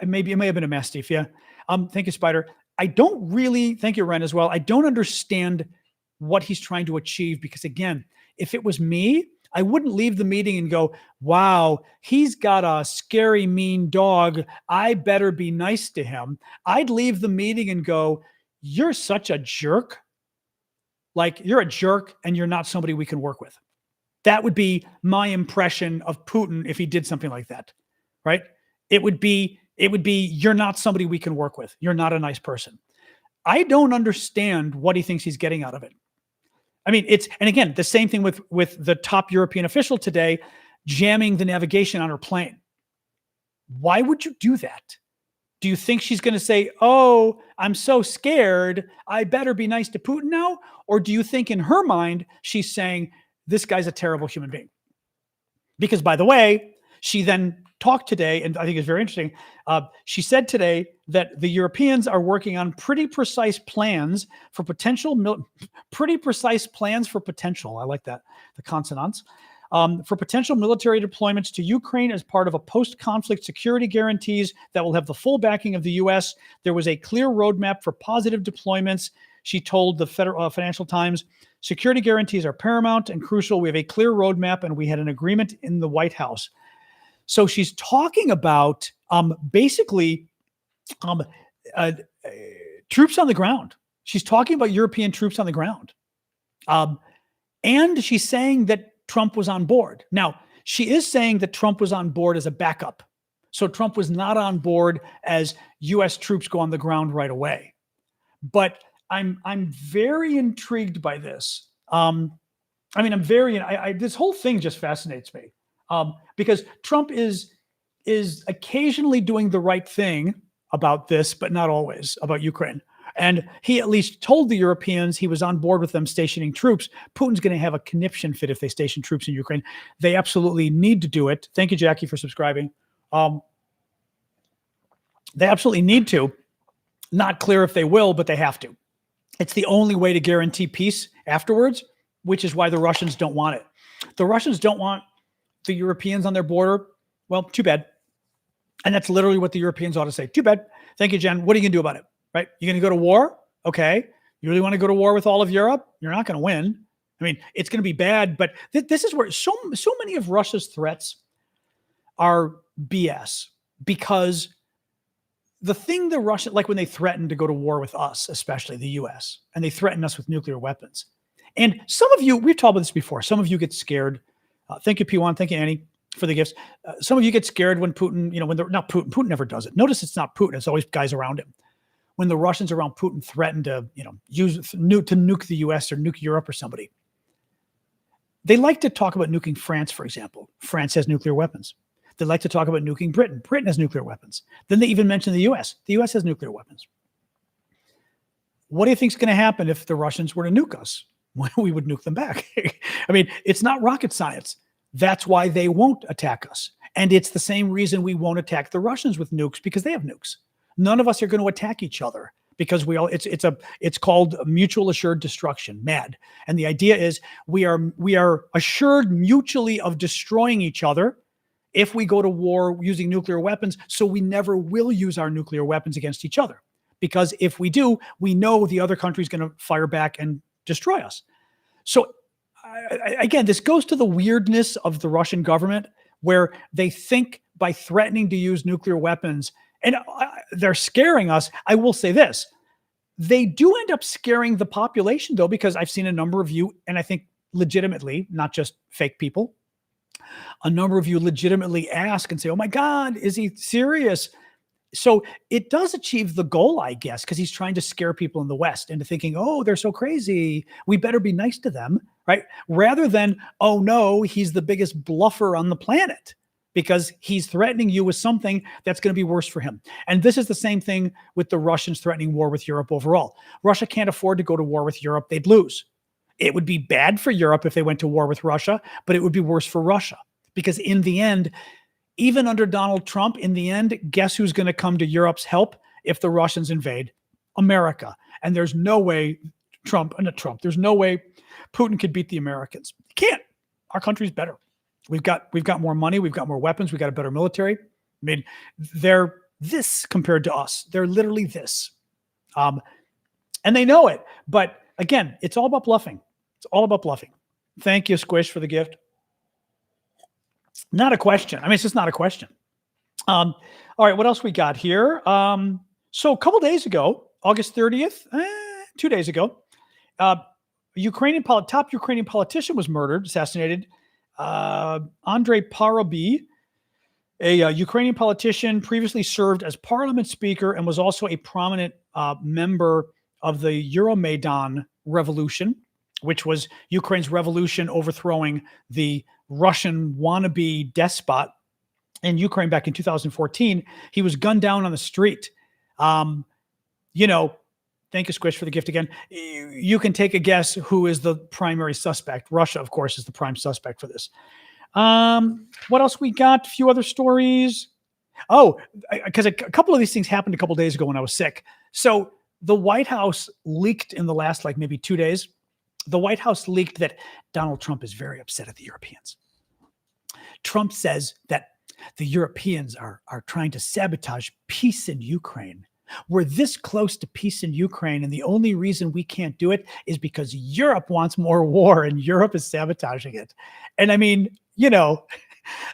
Maybe it may have been a mastiff. Yeah. Thank you, Spider. Thank you, Ren, as well. I don't understand what he's trying to achieve, because again, if it was me, I wouldn't leave the meeting and go, wow, he's got a scary, mean dog. I better be nice to him. I'd leave the meeting and go, you're such a jerk. Like, you're a jerk and you're not somebody we can work with. That would be my impression of Putin if he did something like that, right? It would be, It would be, you're not somebody we can work with. You're not a nice person. I don't understand what he thinks he's getting out of it. I mean, and again, the same thing with the top European official today jamming the navigation on her plane. Why would you do that? Do you think she's going to say, oh, I'm so scared, I better be nice to Putin now? Or do you think in her mind, she's saying, this guy's a terrible human being? Because, by the way, she then talked today, and I think it's very interesting. She said today that the Europeans are working on pretty precise plans for potential. I like that, the consonants. For potential military deployments to Ukraine as part of a post-conflict security guarantees that will have the full backing of the U.S. There was a clear roadmap for positive deployments. She told the Financial Times, security guarantees are paramount and crucial. We have a clear roadmap, and we had an agreement in the White House. So she's talking about basically troops on the ground. She's talking about European troops on the ground. And she's saying that Trump was on board. Now, she is saying that Trump was on board as a backup. So Trump was not on board as U.S. troops go on the ground right away. But I'm very intrigued by this. This whole thing just fascinates me. Because Trump is occasionally doing the right thing about this, but not always, about Ukraine. And he at least told the Europeans he was on board with them stationing troops. Putin's going to have a conniption fit if they station troops in Ukraine. They absolutely need to do it. Thank you, Jackie, for subscribing. They absolutely need to. Not clear if they will, but they have to. It's the only way to guarantee peace afterwards, which is why the Russians don't want it. The Russians don't want the Europeans on their border. Well, too bad. And that's literally what the Europeans ought to say. Too bad. Thank you, Jen. What are you going to do about it? Right? You're going to go to war? Okay. You really want to go to war with all of Europe? You're not going to win. I mean, it's going to be bad, but this is where so many of Russia's threats are BS, because the thing the Russian, like when they threatened to go to war with us, especially the US, and they threaten us with nuclear weapons. And some of you, we've talked about this before, some of you get scared. Thank you, P1. Thank you, Annie, for the gifts. Some of you get scared when Putin, when they're not Putin. Putin never does it. Notice it's not Putin. It's always guys around him. When the Russians around Putin threaten to, nuke the US or nuke Europe or somebody, they like to talk about nuking France, for example. France has nuclear weapons. They like to talk about nuking Britain. Britain has nuclear weapons. Then they even mention the US. The US has nuclear weapons. What do you think is going to happen if the Russians were to nuke us? We would nuke them back. I mean, it's not rocket science. That's why they won't attack us. And it's the same reason we won't attack the Russians with nukes, because they have nukes. None of us are going to attack each other because it's called mutual assured destruction, MAD. And the idea is we are assured mutually of destroying each other if we go to war using nuclear weapons, so we never will use our nuclear weapons against each other. Because if we do, we know the other country is going to fire back and destroy us. So again, this goes to the weirdness of the Russian government, where they think by threatening to use nuclear weapons, and they're scaring us. I will say this. They do end up scaring the population, though, because I've seen a number of you, and I think legitimately, not just fake people, a number of you legitimately ask and say, oh my God, is he serious? So it does achieve the goal, I guess, because he's trying to scare people in the West into thinking, oh, they're so crazy, we better be nice to them, right? Rather than, oh no, he's the biggest bluffer on the planet because he's threatening you with something that's going to be worse for him. And this is the same thing with the Russians threatening war with Europe overall. Russia can't afford to go to war with Europe. They'd lose. It would be bad for Europe if they went to war with Russia, but it would be worse for Russia, because in the end, even under Donald Trump, in the end, guess who's going to come to Europe's help if the Russians invade? America. And there's no way there's no way Putin could beat the Americans. He can't. Our country's better. We've got more money. We've got more weapons. We've got a better military. I mean, they're this compared to us. They're literally this. And they know it. But again, it's all about bluffing. It's all about bluffing. Thank you, Squish, for the gift. Not a question. I mean, it's just not a question. All right, what else we got here? So a couple days ago, August 30th, 2 days ago, top Ukrainian politician was murdered, assassinated. Andrei Parobi, A Ukrainian politician previously served as parliament speaker and was also a prominent member of the Euromaidan revolution, which was Ukraine's revolution overthrowing the Russian wannabe despot in Ukraine back in 2014. He was gunned down on the street. Thank you, Squish, for the gift again. You can take a guess who is the primary suspect. Russia, of course, is the prime suspect for this. What else we got? A few other stories. Oh, because a couple of these things happened a couple of days ago when I was sick. So the White House leaked in the last maybe 2 days. The White House leaked that Donald Trump is very upset at the Europeans. Trump says that the Europeans are trying to sabotage peace in Ukraine. We're this close to peace in Ukraine, and the only reason we can't do it is because Europe wants more war, and Europe is sabotaging it. And I mean,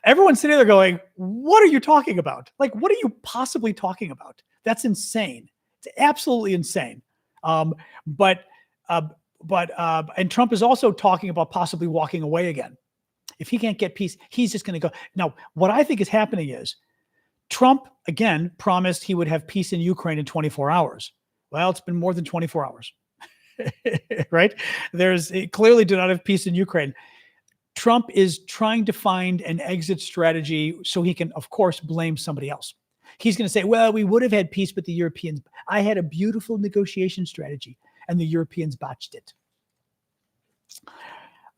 everyone's sitting there going, what are you talking about? Like, what are you possibly talking about? That's insane. It's absolutely insane. And Trump is also talking about possibly walking away again. If he can't get peace, he's just going to go. Now, what I think is happening is Trump, again, promised he would have peace in Ukraine in 24 hours. Well, it's been more than 24 hours, right? It clearly did not have peace in Ukraine. Trump is trying to find an exit strategy so he can, of course, blame somebody else. He's going to say, well, we would have had peace with the Europeans. I had a beautiful negotiation strategy, and the Europeans botched it.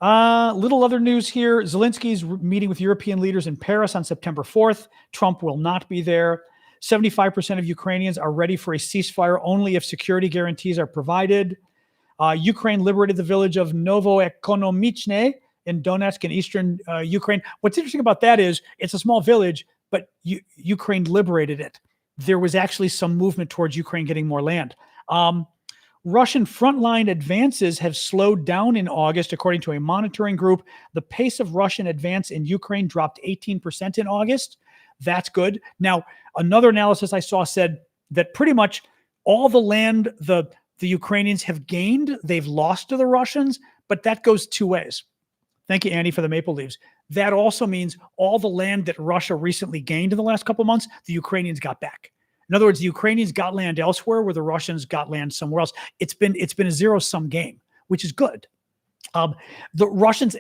Little other news here. Zelensky's meeting with European leaders in Paris on September 4th. Trump will not be there. 75% of Ukrainians are ready for a ceasefire only if security guarantees are provided. Ukraine liberated the village of Novoekonomichne in Donetsk in eastern Ukraine. What's interesting about that is it's a small village, but Ukraine liberated it. There was actually some movement towards Ukraine getting more land. Russian frontline advances have slowed down in August, according to a monitoring group. The pace of Russian advance in Ukraine dropped 18% in August. That's good. Now, another analysis I saw said that pretty much all the land the Ukrainians have gained, they've lost to the Russians, but that goes two ways. Thank you, Andy, for the maple leaves. That also means all the land that Russia recently gained in the last couple of months, the Ukrainians got back. In other words, the Ukrainians got land elsewhere where the Russians got land somewhere else. It's been a zero-sum game, which is good. The Russians,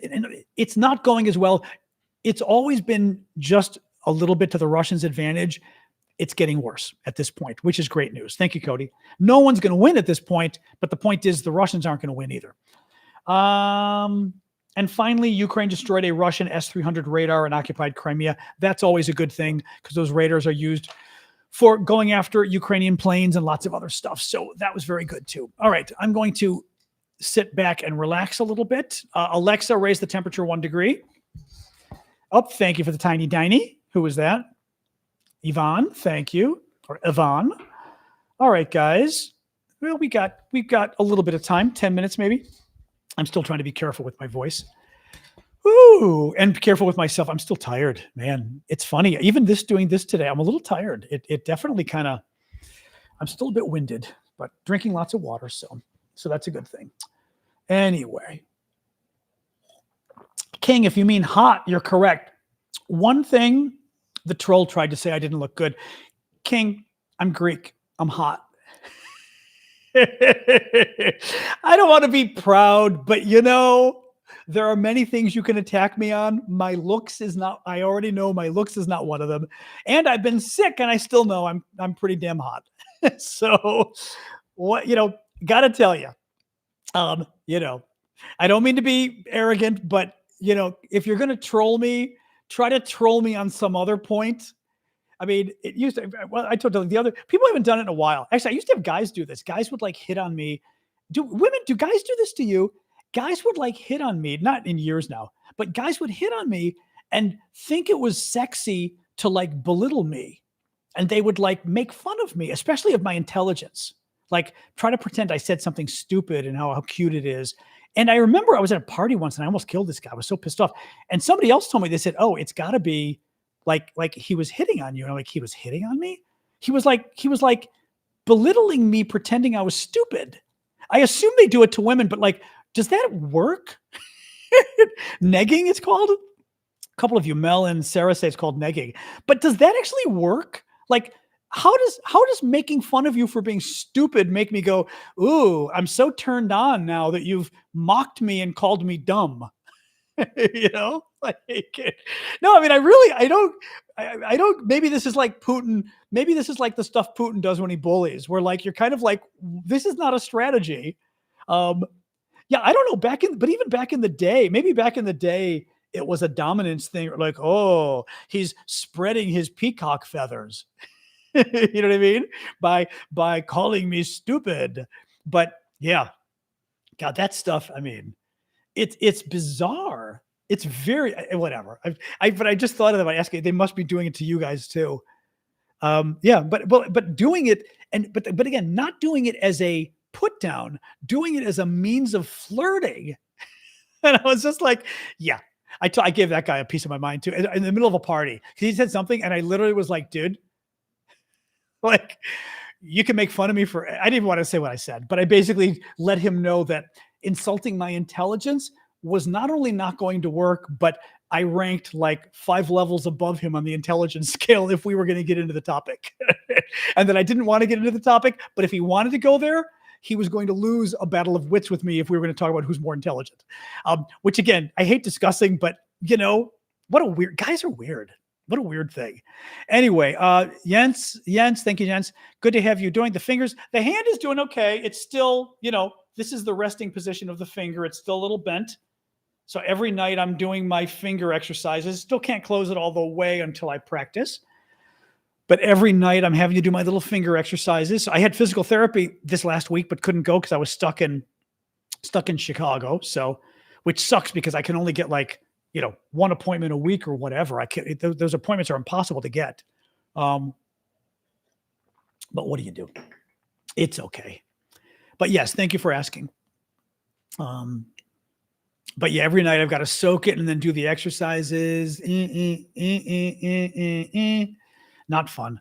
it's not going as well. It's always been just a little bit to the Russians' advantage. It's getting worse at this point, which is great news. Thank you, Cody. No one's going to win at this point, but the point is the Russians aren't going to win either. And finally, Ukraine destroyed a Russian S-300 radar in occupied Crimea. That's always a good thing because those radars are used for going after Ukrainian planes and lots of other stuff. So that was very good too. All right, I'm going to sit back and relax a little bit. Alexa, raise the temperature 1 degree. Oh, thank you for the tiny diny. Who was that? Yvonne, thank you. Or Yvonne. All right, guys. Well, we've got a little bit of time, 10 minutes maybe. I'm still trying to be careful with my voice. Ooh, and careful with myself. I'm still tired, man. It's funny. Even doing this today, I'm a little tired. It definitely I'm still a bit winded, but drinking lots of water. So that's a good thing. Anyway, King, if you mean hot, you're correct. One thing the troll tried to say I didn't look good. King, I'm Greek. I'm hot. I don't want to be proud, but there are many things you can attack me on. My looks is not, I already know my looks is not one of them. And I've been sick and I still know I'm pretty damn hot. So what, gotta tell you, I don't mean to be arrogant, but if you're going to troll me, try to troll me on some other point. I mean, it used to, well, I told you the other people haven't done it in a while. Actually, I used to have guys do this. Guys would hit on me. Do guys do this to you? Guys would hit on me, not in years now, but guys would hit on me and think it was sexy to belittle me. And they would make fun of me, especially of my intelligence. Try to pretend I said something stupid and how cute it is. And I remember I was at a party once and I almost killed this guy. I was so pissed off. And somebody else told me, they said, oh, it's gotta be like he was hitting on you. And I'm he was hitting on me? He was belittling me, pretending I was stupid. I assume they do it to women, but does that work? Negging, it's called. A couple of you, Mel and Sarah, say it's called negging. But does that actually work? Like, how does making fun of you for being stupid make me go, ooh, I'm so turned on now that you've mocked me and called me dumb? Like, no, I mean, I don't, maybe this is like Putin. Maybe this is like the stuff Putin does when he bullies, where like, you're kind of like, this is not a strategy. Yeah, I don't know but even back in the day, maybe back in the day, it was a dominance thing. Like, oh, he's spreading his peacock feathers. You know what I mean? By calling me stupid. But yeah, God, that stuff, I mean, it's bizarre. It's very whatever. But I just thought of them. I asked, they must be doing it to you guys too. Yeah, but doing it, but again, not doing it as a put down, doing it as a means of flirting. And I was just like, yeah, I gave that guy a piece of my mind too. In the middle of a party, he said something, and I literally was like, dude, like, you can make fun of me for, I didn't even want to say what I said, but I basically let him know that insulting my intelligence was not only not going to work, but I ranked like 5 levels above him on the intelligence scale if we were going to get into the topic. And that I didn't want to get into the topic, but if he wanted to go there, he was going to lose a battle of wits with me if we were going to talk about who's more intelligent. Which again, I hate discussing, but what a weird, guys are weird. What a weird thing. Anyway, Jens, thank you, Jens. Good to have you doing the fingers. The hand is doing okay. It's still, this is the resting position of the finger. It's still a little bent. So every night I'm doing my finger exercises. Still can't close it all the way until I practice. But every night I'm having to do my little finger exercises. So I had physical therapy this last week, but couldn't go because I was stuck in Chicago. So, which sucks because I can only get like, one appointment a week or whatever. I can't, those appointments are impossible to get. But what do you do? It's okay. But yes, thank you for asking. But yeah, every night I've got to soak it and then do the exercises. Not fun.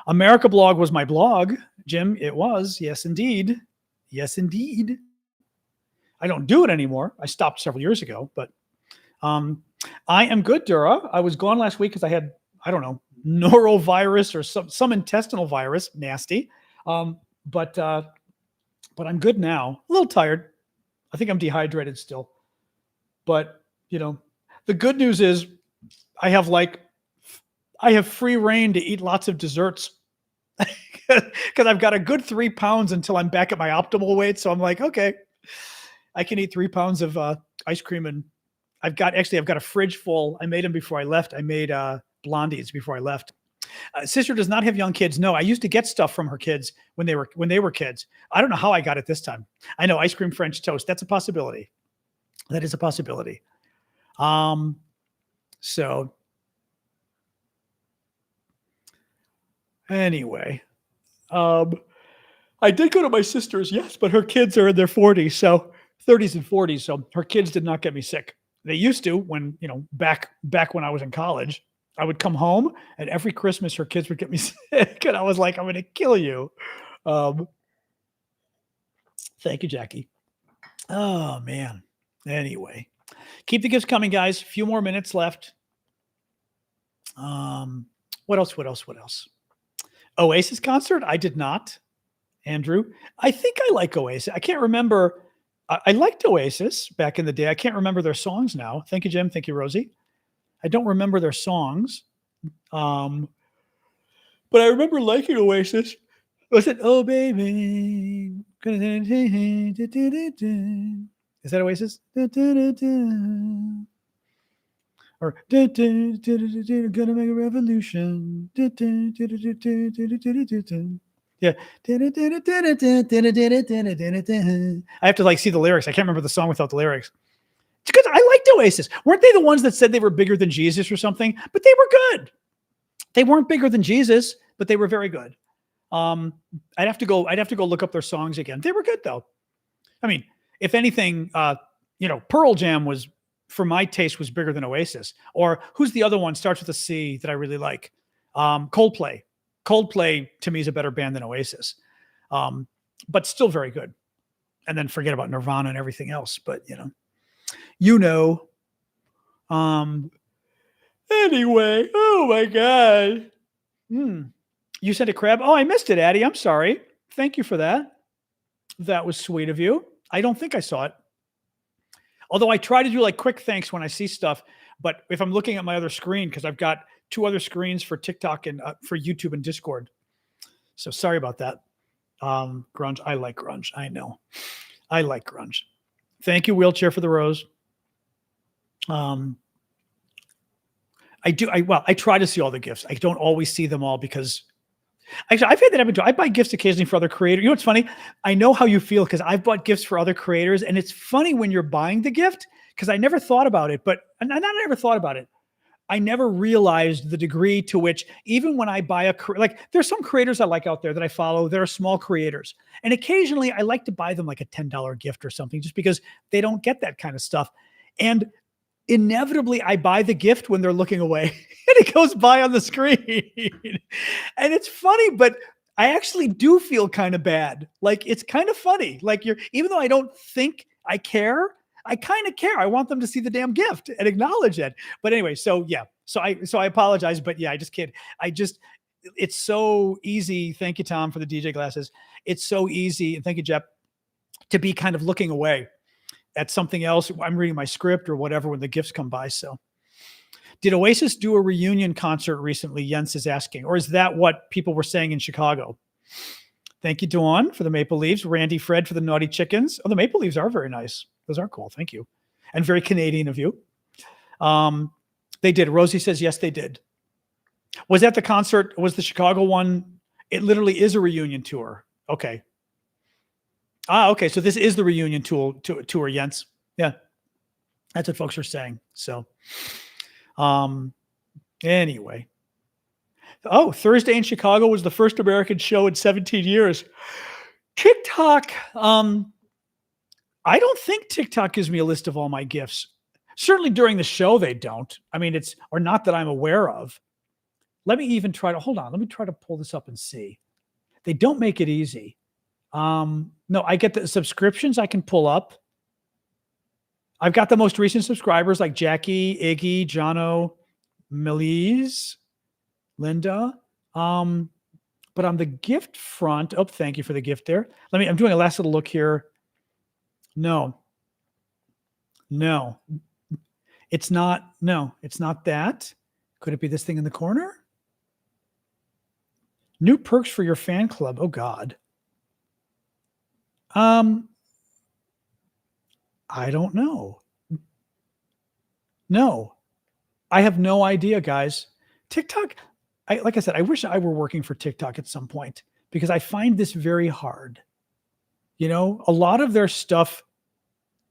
America Blog was my blog, Jim. It was. Yes, indeed. Yes, indeed. I don't do it anymore. I stopped several years ago, but I am good, Dura. I was gone last week because I had, I don't know, norovirus or some intestinal virus, nasty. But I'm good now. A little tired. I think I'm dehydrated still. But, the good news is I have free reign to eat lots of desserts because I've got a good 3 pounds until I'm back at my optimal weight. So I'm like, okay, I can eat 3 pounds of ice cream. And I've got a fridge full. I made them before I left. I made blondies before I left. Sister does not have young kids. No, I used to get stuff from her kids when they were kids. I don't know how I got it this time. I know ice cream French toast. That's a possibility. That is a possibility. So anyway, I did go to my sister's, yes, but her kids are in their 40s, so 30s and 40s. So her kids did not get me sick. They used to when, back when I was in college, I would come home and every Christmas her kids would get me sick. And I was like, I'm going to kill you. Thank you, Jackie. Oh man. Anyway, keep the gifts coming, guys. A few more minutes left. What else? Oasis concert? I did not. Andrew, I think I like Oasis. I can't remember. I liked Oasis back in the day. I can't remember their songs now. Thank you, Jim. Thank you, Rosie. I don't remember their songs. But I remember liking Oasis. Was it, oh, baby? Is that Oasis? Or gonna make a revolution. Yeah. I have to see the lyrics. I can't remember the song without the lyrics. It's because I liked Oasis. Weren't they the ones that said they were bigger than Jesus or something? But they were good. They weren't bigger than Jesus, but they were very good. I'd have to go look up their songs again. They were good though. I mean, if anything, Pearl Jam was, for my taste, was bigger than Oasis. Or who's the other one? Starts with a C that I really like. Coldplay. Coldplay to me is a better band than Oasis, but still very good. And then forget about Nirvana and everything else. But Anyway, oh my God. You sent a crab? Oh, I missed it, Addie. I'm sorry. Thank you for that. That was sweet of you. I don't think I saw it. Although I try to do like quick thanks when I see stuff, but if I'm looking at my other screen, because I've got two other screens for TikTok and for YouTube and Discord. So sorry about that. Grunge. I like grunge. I know. I like grunge. Thank you, Wheelchair, for the rose. I do. I try to see all the gifts. I don't always see them all because actually I've had that happen too. I buy gifts occasionally for other creators. You know what's funny? I know how you feel because I've bought gifts for other creators, and it's funny when you're buying the gift because I never thought about it, but and I never thought about it. I never realized the degree to which, even when I buy like there's some creators I like out there that I follow, they're small creators. And occasionally I like to buy them like a $10 gift or something just because they don't get that kind of stuff. And inevitably I buy the gift when they're looking away and it goes by on the screen. And it's funny, but I actually do feel kind of bad. Like it's kind of funny. Like even though I don't think I care, I kind of care. I want them to see the damn gift and acknowledge it. But anyway, so yeah. So I apologize, but yeah, I just can't. It's so easy. Thank you, Tom, for the DJ glasses. It's so easy. And thank you, Jeff, to be kind of looking away at something else. I'm reading my script or whatever when the gifts come by. So did Oasis do a reunion concert recently? Jens is asking, or is that what people were saying in Chicago? Thank you, Dawn, for the Maple Leaves. Randy Fred for the Naughty Chickens. Oh, the Maple Leaves are very nice. Those are cool. Thank you. And very Canadian of you. They did. Rosie says, yes, they did. Was that the concert? Was the Chicago one? It literally is a reunion tour. Okay. Okay. So this is the reunion tour, Jens. Yeah. That's what folks are saying. So, anyway. Oh, Thursday in Chicago was the first American show in 17 years. TikTok. I don't think TikTok gives me a list of all my gifts. Certainly during the show, they don't. I mean, or not that I'm aware of. Let me even try to, hold on. Let me try to pull this up and see. They don't make it easy. No, I get the subscriptions I can pull up. I've got the most recent subscribers like Jackie, Iggy, Jono, Melise, Linda. But on the gift front, oh, thank you for the gift there. I'm doing a last little look here. No, it's not. No, it's not that. Could it be this thing in the corner? New perks for your fan club. Oh God. I don't know. No, I have no idea, guys. TikTok. Like I said, I wish I were working for TikTok at some point because I find this very hard. You know, a lot of their stuff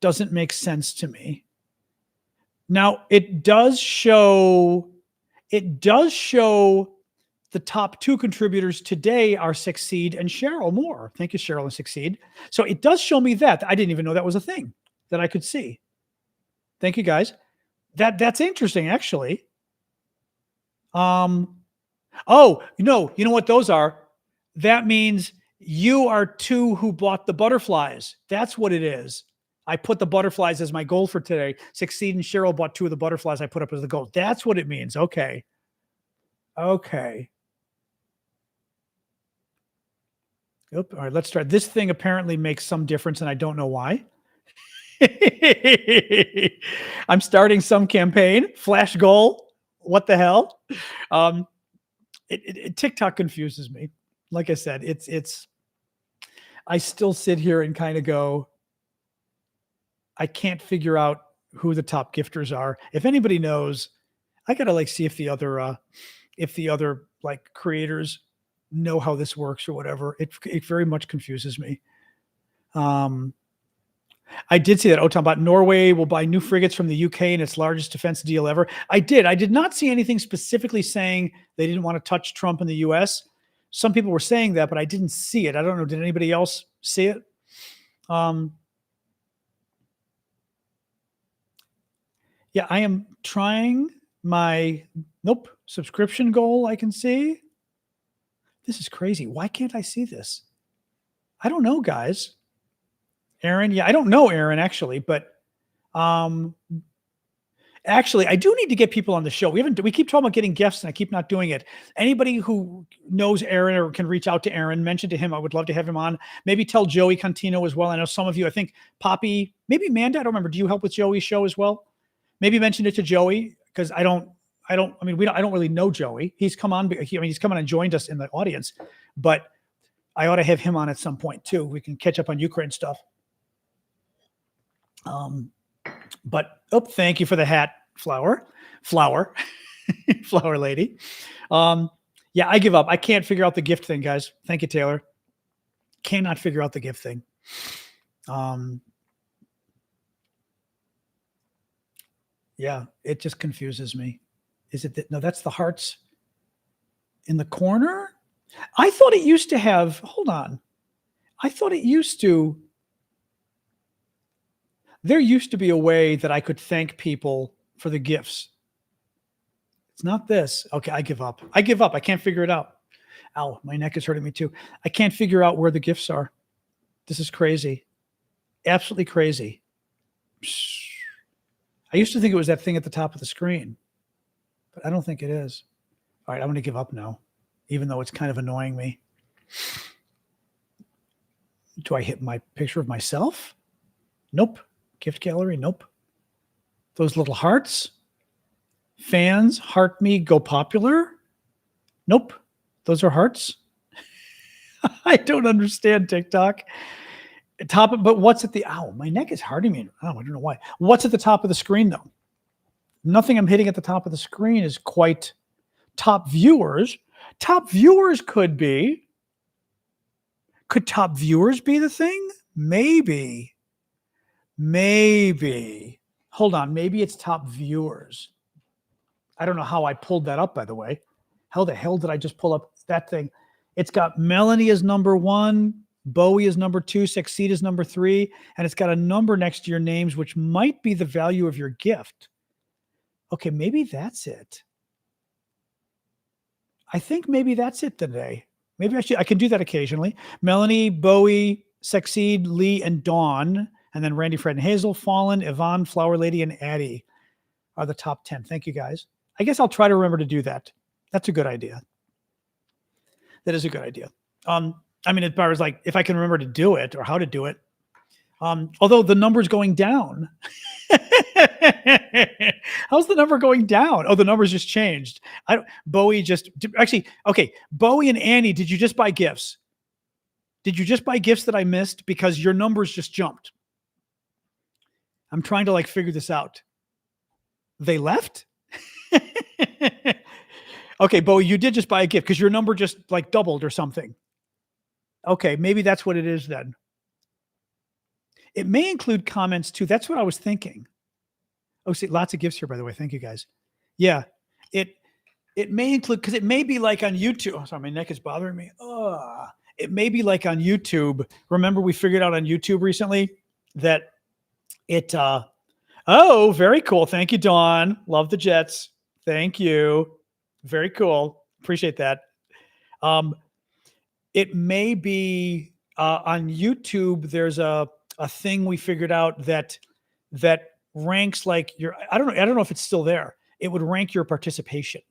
doesn't make sense to me. Now, it does show the top two contributors today are Succeed and Cheryl Moore. Thank you, Cheryl and Succeed. So it does show me that. I didn't even know that was a thing that I could see. Thank you, guys. That's interesting, actually. Oh, you know what those are? That means you are two who bought the butterflies. That's what it is. I put the butterflies as my goal for today. Succeed and Cheryl bought two of the butterflies I put up as the goal. That's what it means. Okay. Okay. Oop, all right, let's try. This thing apparently makes some difference, and I don't know why. I'm starting some campaign. Flash goal. What the hell? TikTok confuses me. Like I said, I still sit here and kind of go, I can't figure out who the top gifters are. If anybody knows, I gotta see if the other like creators know how this works or whatever. It very much confuses me. I did see that Otan bot Norway will buy new frigates from the UK in its largest defense deal ever. I did not see anything specifically saying they didn't want to touch Trump in the US. Some people were saying that, but I didn't see it. I don't know. Did anybody else see it? Yeah, I am trying my subscription goal. I can see. This is crazy. Why can't I see this? I don't know, guys. Aaron, yeah, I don't know Aaron actually, but Actually, I do need to get people on the show. We keep talking about getting guests and I keep not doing it. Anybody who knows Aaron or can reach out to Aaron, mention to him. I would love to have him on. Maybe tell Joey Contino as well. I know some of you, I think Poppy, maybe Amanda, I don't remember. Do you help with Joey's show as well? Maybe mention it to Joey because I don't really know Joey. He's come on, he's come on and joined us in the audience, but I ought to have him on at some point too. We can catch up on Ukraine stuff. But thank you for the hat, flower lady. Yeah, I give up. I can't figure out the gift thing, guys. Thank you, Taylor. Cannot figure out the gift thing. Yeah, it just confuses me. Is it that? No, that's the hearts in the corner. I thought it used to have, hold on. I thought it used to, there used to be a way that I could thank people for the gifts. It's not this. Okay, I give up. I can't figure it out. Ow, my neck is hurting me too. I can't figure out where the gifts are. This is crazy. Absolutely crazy. I used to think it was that thing at the top of the screen, but I don't think it is. All right, I'm going to give up now, even though it's kind of annoying me. Do I hit my picture of myself? Nope. Gift gallery? Nope. Those little hearts? Fans, heart me, go popular? Nope. Those are hearts. I don't understand TikTok. But what's at the, ow, my neck is hurting me. Oh, I don't know why. What's at the top of the screen though? Nothing I'm hitting at the top of the screen is quite top viewers. Top viewers could top viewers be the thing? Maybe. Hold on. Maybe it's top viewers. I don't know how I pulled that up, by the way. How the hell did I just pull up that thing? It's got Melanie as number 1, Bowie is number 2, Succeed is number 3, and it's got a number next to your names, which might be the value of your gift. Okay, maybe that's it. I think maybe that's it today. Maybe I can do that occasionally. Melanie, Bowie, Succeed, Lee, and Dawn, and then Randy, Fred, and Hazel, Fallen, Yvonne, Flower Lady, and Addie are the top 10. Thank you, guys. I guess I'll try to remember to do that. That's a good idea. That is a good idea. I mean, as far as like, if I can remember to do it or how to do it. Although the number's going down. How's the number going down? Oh, the number's just changed. Bowie and Annie, did you just buy gifts? Did you just buy gifts that I missed? Because your numbers just jumped. I'm trying to like figure this out. They left? Okay, Bowie, you did just buy a gift because your number just like doubled or something. Okay, maybe that's what it is then. It may include comments too. That's what I was thinking. Oh, see, lots of gifts here, by the way. Thank you, guys. Yeah, it may include, because it may be like on YouTube. Oh, sorry, my neck is bothering me. It may be like on YouTube. Remember, we figured out on YouTube recently that it. Oh, very cool. Thank you, Dawn. Love the Jets. Thank you. Very cool. Appreciate that. It may be on YouTube. There's a thing we figured out that ranks like your. I don't know if it's still there. It would rank your participation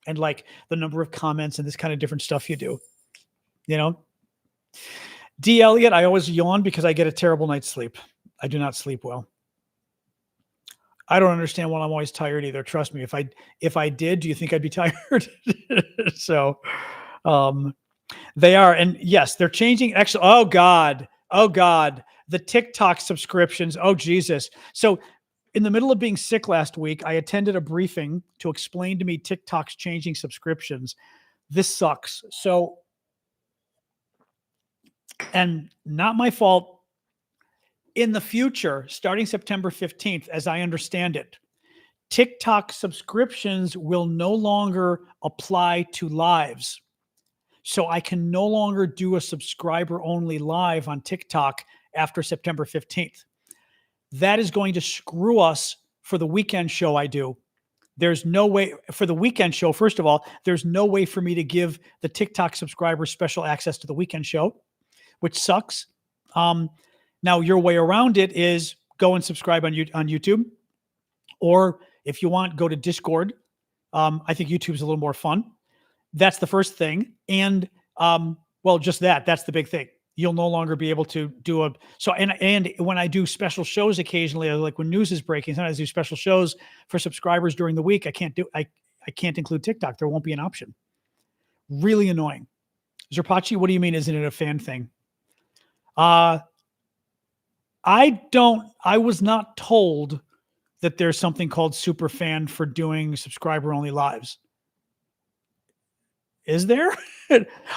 and like the number of comments and this kind of different stuff you do. You know, D. Elliott. I always yawn because I get a terrible night's sleep. I do not sleep well. I don't understand why I'm always tired either. Trust me. If I did, do you think I'd be tired? So, they are. And yes, they're changing. Actually, oh God, the TikTok subscriptions. Oh Jesus. So in the middle of being sick last week, I attended a briefing to explain to me TikTok's changing subscriptions. This sucks. So, and not my fault. In the future, starting September 15th, as I understand it, TikTok subscriptions will no longer apply to lives. So I can no longer do a subscriber-only live on TikTok after September 15th. That is going to screw us for the weekend show I do. There's no way for the weekend show. First of all, there's no way for me to give the TikTok subscribers special access to the weekend show, which sucks. Now, your way around it is go and subscribe on YouTube or If you want, go to Discord. I think YouTube's a little more fun. That's the first thing. And well, just that. That's the big thing. You'll no longer be able to do and when I do special shows occasionally, like when news is breaking, sometimes I do special shows for subscribers during the week. I can't include TikTok. There won't be an option. Really annoying. Zerpachi, what do you mean? Isn't it a fan thing? I was not told that there's something called super fan for doing subscriber only lives. Is there?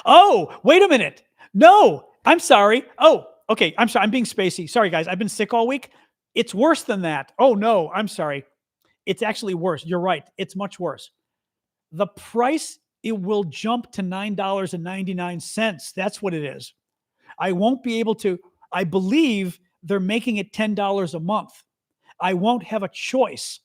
Oh, wait a minute. No, I'm sorry. Oh, okay. I'm sorry. I'm being spacey. Sorry, guys. I've been sick all week. It's worse than that. Oh, no. I'm sorry. It's actually worse. You're right. It's much worse. The price, it will jump to $9.99. That's what it is. I won't be able to. I believe they're making it $10 a month. I won't have a choice.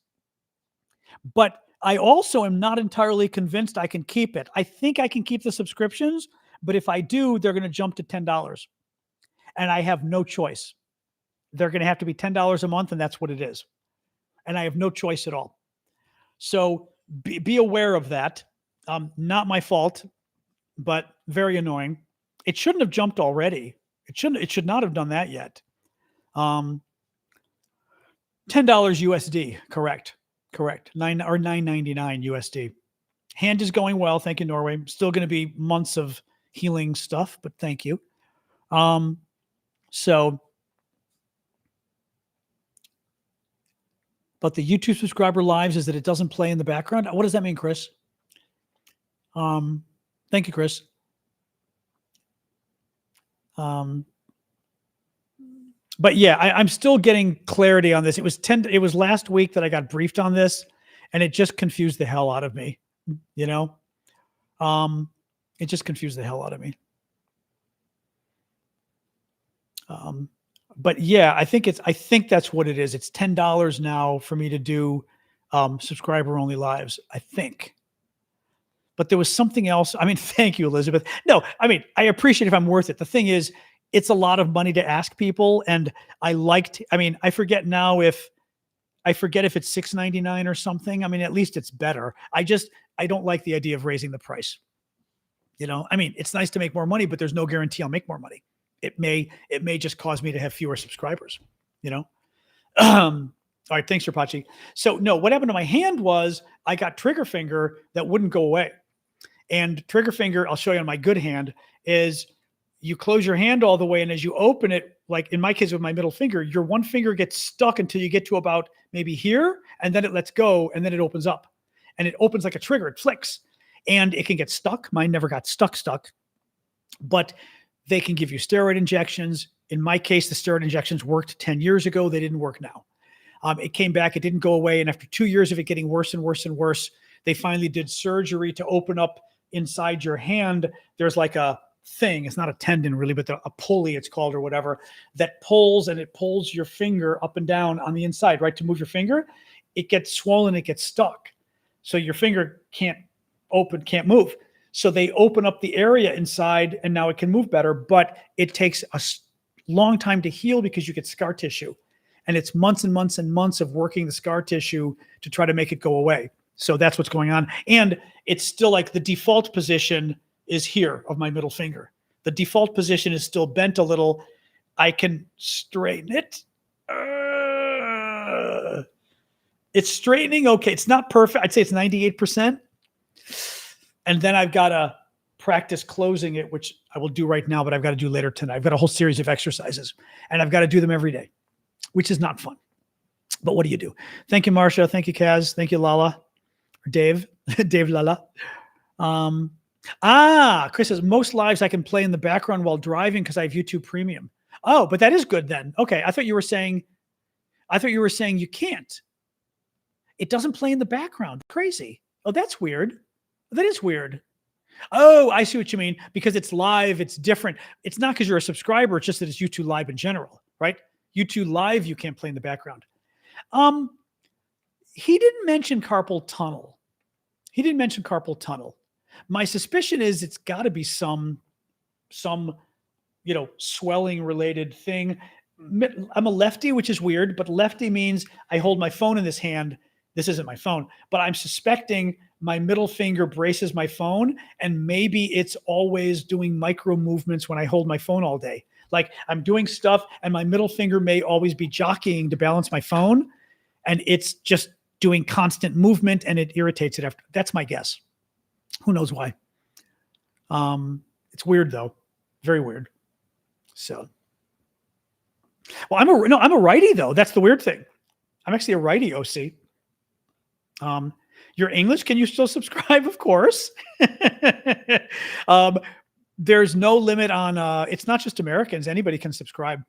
But I also am not entirely convinced I can keep it. I think I can keep the subscriptions, but if I do, they're going to jump to $10. And I have no choice. They're going to have to be $10 a month, and that's what it is. And I have no choice at all. So be aware of that. Not my fault, but very annoying. It shouldn't have jumped already. It should not have done that yet. $10 USD, correct. $9.99 USD. Hand is going well. Thank you, Norway. Still going to be months of healing stuff, but thank you. So, but the YouTube subscriber lives is that it doesn't play in the background. What does that mean, Chris? Thank you, Chris. But yeah, I'm still getting clarity on this. It was last week that I got briefed on this, and it just confused the hell out of me. You know, it just confused the hell out of me. But yeah, I think that's what it is. It's $10 now for me to do subscriber only lives, I think. But there was something else. I mean, thank you, Elizabeth. No, I mean, I appreciate if I'm worth it. The thing is, it's a lot of money to ask people. And I forget now if it's $6.99 or something. I mean, at least it's better. I don't like the idea of raising the price. You know, I mean, it's nice to make more money, but there's no guarantee I'll make more money. It may just cause me to have fewer subscribers, you know? All right. Thanks, Rapachi. So no, what happened to my hand was I got trigger finger that wouldn't go away. And trigger finger, I'll show you on my good hand, is you close your hand all the way. And as you open it, like in my case with my middle finger, your one finger gets stuck until you get to about maybe here. And then it lets go and then it opens up. And it opens like a trigger. It flicks. And it can get stuck. Mine never got stuck. But they can give you steroid injections. In my case, the steroid injections worked 10 years ago. They didn't work now. It came back. It didn't go away. And after 2 years of it getting worse and worse and worse, they finally did surgery to open up inside your hand. There's like a thing. It's not a tendon really, but a pulley it's called or whatever that pulls, and it pulls your finger up and down on the inside, right? To move your finger, it gets swollen. It gets stuck. So your finger can't move. So they open up the area inside and now it can move better, but it takes a long time to heal because you get scar tissue. And it's months and months and months of working the scar tissue to try to make it go away. So that's what's going on. And it's still like the default position is here of my middle finger. The default position is still bent a little. I can straighten it. It's straightening. Okay. It's not perfect. I'd say it's 98%. And then I've got to practice closing it, which I will do right now, but I've got to do later tonight. I've got a whole series of exercises and I've got to do them every day, which is not fun. But what do you do? Thank you, Marcia. Thank you, Kaz. Thank you, Lala. Or Dave. Dave Lala. Chris says, most lives I can play in the background while driving because I have YouTube Premium. Oh, but that is good then. Okay. I thought you were saying you can't. It doesn't play in the background. Crazy. Oh, that's weird. That is weird. Oh, I see what you mean. Because it's live, it's different. It's not because you're a subscriber. It's just that it's YouTube Live in general, right? YouTube Live, you can't play in the background. He didn't mention carpal tunnel. My suspicion is it's got to be some, swelling related thing. I'm a lefty, which is weird, but lefty means I hold my phone in this hand this isn't my phone, but I'm suspecting my middle finger braces my phone, and maybe it's always doing micro movements when I hold my phone all day. Like I'm doing stuff and my middle finger may always be jockeying to balance my phone, and it's just doing constant movement and it irritates it after. That's my guess. Who knows why? It's weird though. Very weird. So, well, I'm a righty though. That's the weird thing. I'm actually a righty, OC. Your English, can you still subscribe? Of course. There's no limit on, it's not just Americans. Anybody can subscribe.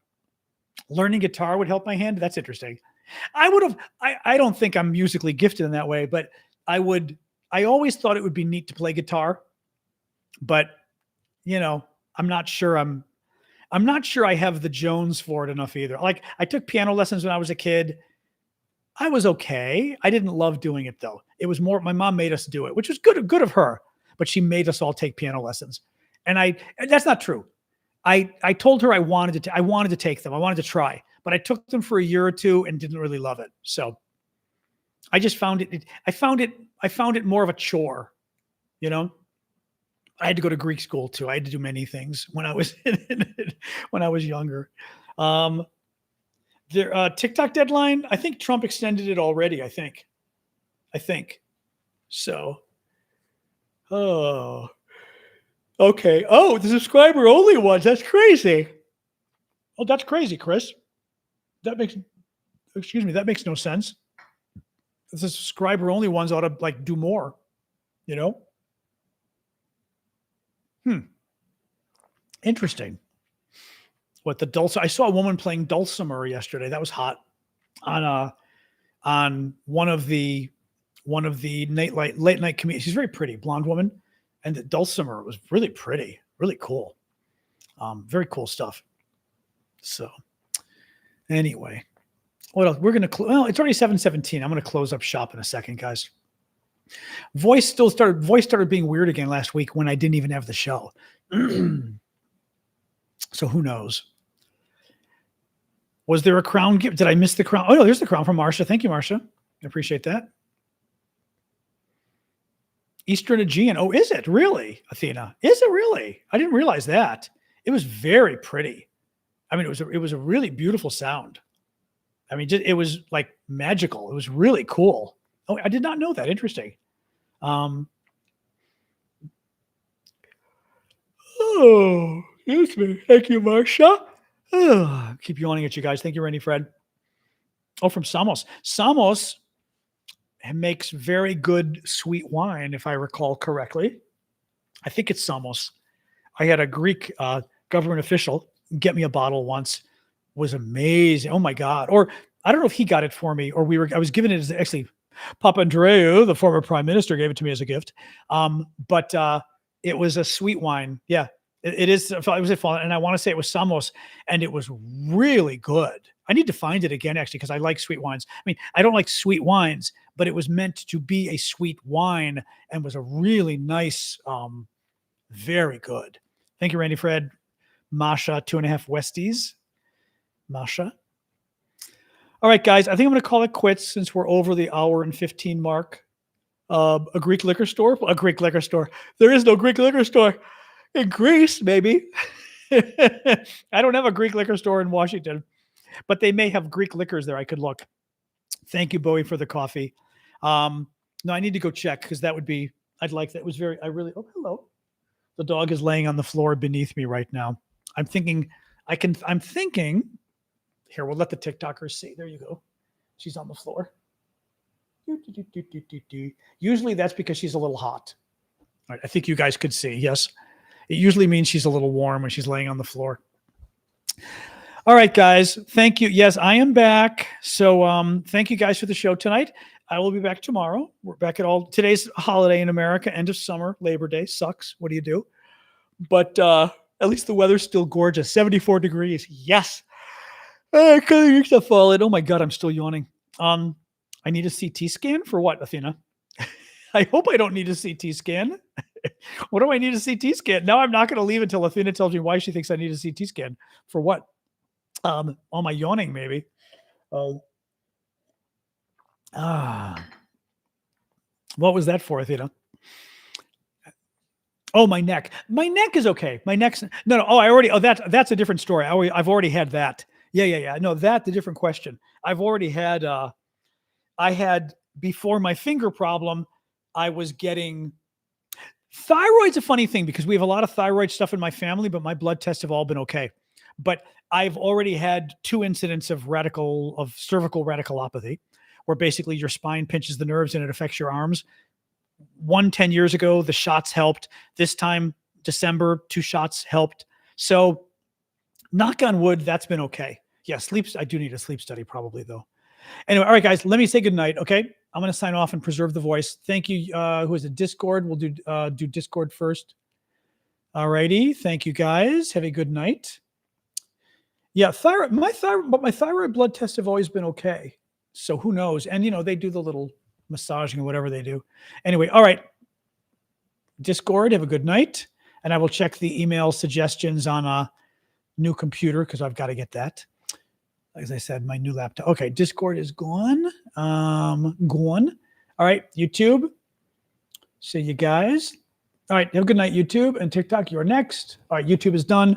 Learning guitar would help my hand. That's interesting. I don't think I'm musically gifted in that way, but I always thought it would be neat to play guitar, but I'm not sure I have the Jones for it enough either. Like I took piano lessons when I was a kid. I was okay. I didn't love doing it though. It was more, my mom made us do it, which was good of her, but she made us all take piano lessons. And that's not true. I told her I wanted to take them. I wanted to try, but I took them for a year or two and didn't really love it. So I just found it more of a chore, I had to go to Greek school too. I had to do many things when I was younger. TikTok deadline. I think Trump extended it already. I think. So. Oh. Okay. Oh, the subscriber only ones. That's crazy. Oh, that's crazy, Chris. That makes no sense. The subscriber only ones ought to do more. Interesting. What the dulcimer? I saw a woman playing dulcimer yesterday. That was hot on one of the late night comedians. She's very pretty, blonde woman, and the dulcimer was really pretty, really cool. Very cool stuff. So, anyway, what else? We're gonna. It's already 7:17. I'm gonna close up shop in a second, guys. Voice started being weird again last week when I didn't even have the show. So who knows? Was there a crown gift? Did I miss the crown? Oh no, there's the crown from Marsha. Thank you, Marsha. I appreciate that. Eastern Aegean. Oh, is it really, Athena? Is it really? I didn't realize that. It was very pretty. I mean, it was a really beautiful sound. I mean, it was like magical. It was really cool. Oh, I did not know that. Interesting. Oh, excuse me. Thank you, Marsha. Oh, keep yawning at you guys. Thank you, Randy Fred. Oh, from Samos. Samos makes very good sweet wine, if I recall correctly. I think it's Samos. I had a Greek government official get me a bottle once. Was amazing. Oh my God. Or I don't know if he got it for me or I was given it as actually Papa Andreu, the former prime minister, gave it to me as a gift. But it was a sweet wine. Yeah, it is. It was and I want to say it was Samos, and it was really good. I need to find it again, actually, because I like sweet wines. I mean, I don't like sweet wines, but it was meant to be a sweet wine and was a really nice, very good. Thank you, Randy Fred. Masha, 2.5 Westies. Masha. All right, guys, I think I'm going to call it quits since we're over the hour and 15 mark. A Greek liquor store? A Greek liquor store. There is no Greek liquor store in Greece, maybe. I don't have a Greek liquor store in Washington, but they may have Greek liquors there. I could look. Thank you, Bowie, for the coffee. No, I need to go check because I'd like that. It was oh, hello. The dog is laying on the floor beneath me right now. I'm thinking, here, we'll let the TikTokers see. There you go. She's on the floor. Usually that's because she's a little hot. All right, I think you guys could see. Yes. It usually means she's a little warm when she's laying on the floor. All right, guys. Thank you. Yes, I am back. So thank you guys for the show tonight. I will be back tomorrow. We're back today's a holiday in America, end of summer, Labor Day. Sucks. What do you do? But at least the weather's still gorgeous. 74 degrees. Yes. I couldn't reach the fallen. Oh my God, I'm still yawning. I need a CT scan for what, Athena? I hope I don't need a CT scan. What do I need a CT scan? Now I'm not going to leave until Athena tells me why she thinks I need a CT scan. For what? All my yawning, maybe. What was that for, Athena? Oh, my neck. My neck is okay. My neck's no. Oh, that's a different story. I've already had that. Yeah. No, that's a different question. I've already had. I had before my finger problem. I was getting thyroid's a funny thing because we have a lot of thyroid stuff in my family, but my blood tests have all been okay. But I've already had 2 incidents of cervical radiculopathy, where basically your spine pinches the nerves and it affects your arms. 10 years ago, the shots helped. This time, December, 2 shots helped. So, knock on wood, that's been okay. Yeah, I do need a sleep study probably though. Anyway, all right, guys, let me say goodnight. Okay, I'm going to sign off and preserve the voice. Thank you. Who is it? Discord. We'll do Discord first. All righty. Thank you, guys. Have a good night. Yeah, my thyroid blood tests have always been okay. So who knows? And they do the little massaging or whatever they do. Anyway, all right. Discord, have a good night. And I will check the email suggestions on a new computer because I've got to get that. As I said, my new laptop. Okay, Discord is gone. Gone. All right, YouTube. See you guys. All right, have a good night, YouTube and TikTok. You're next. All right, YouTube is done.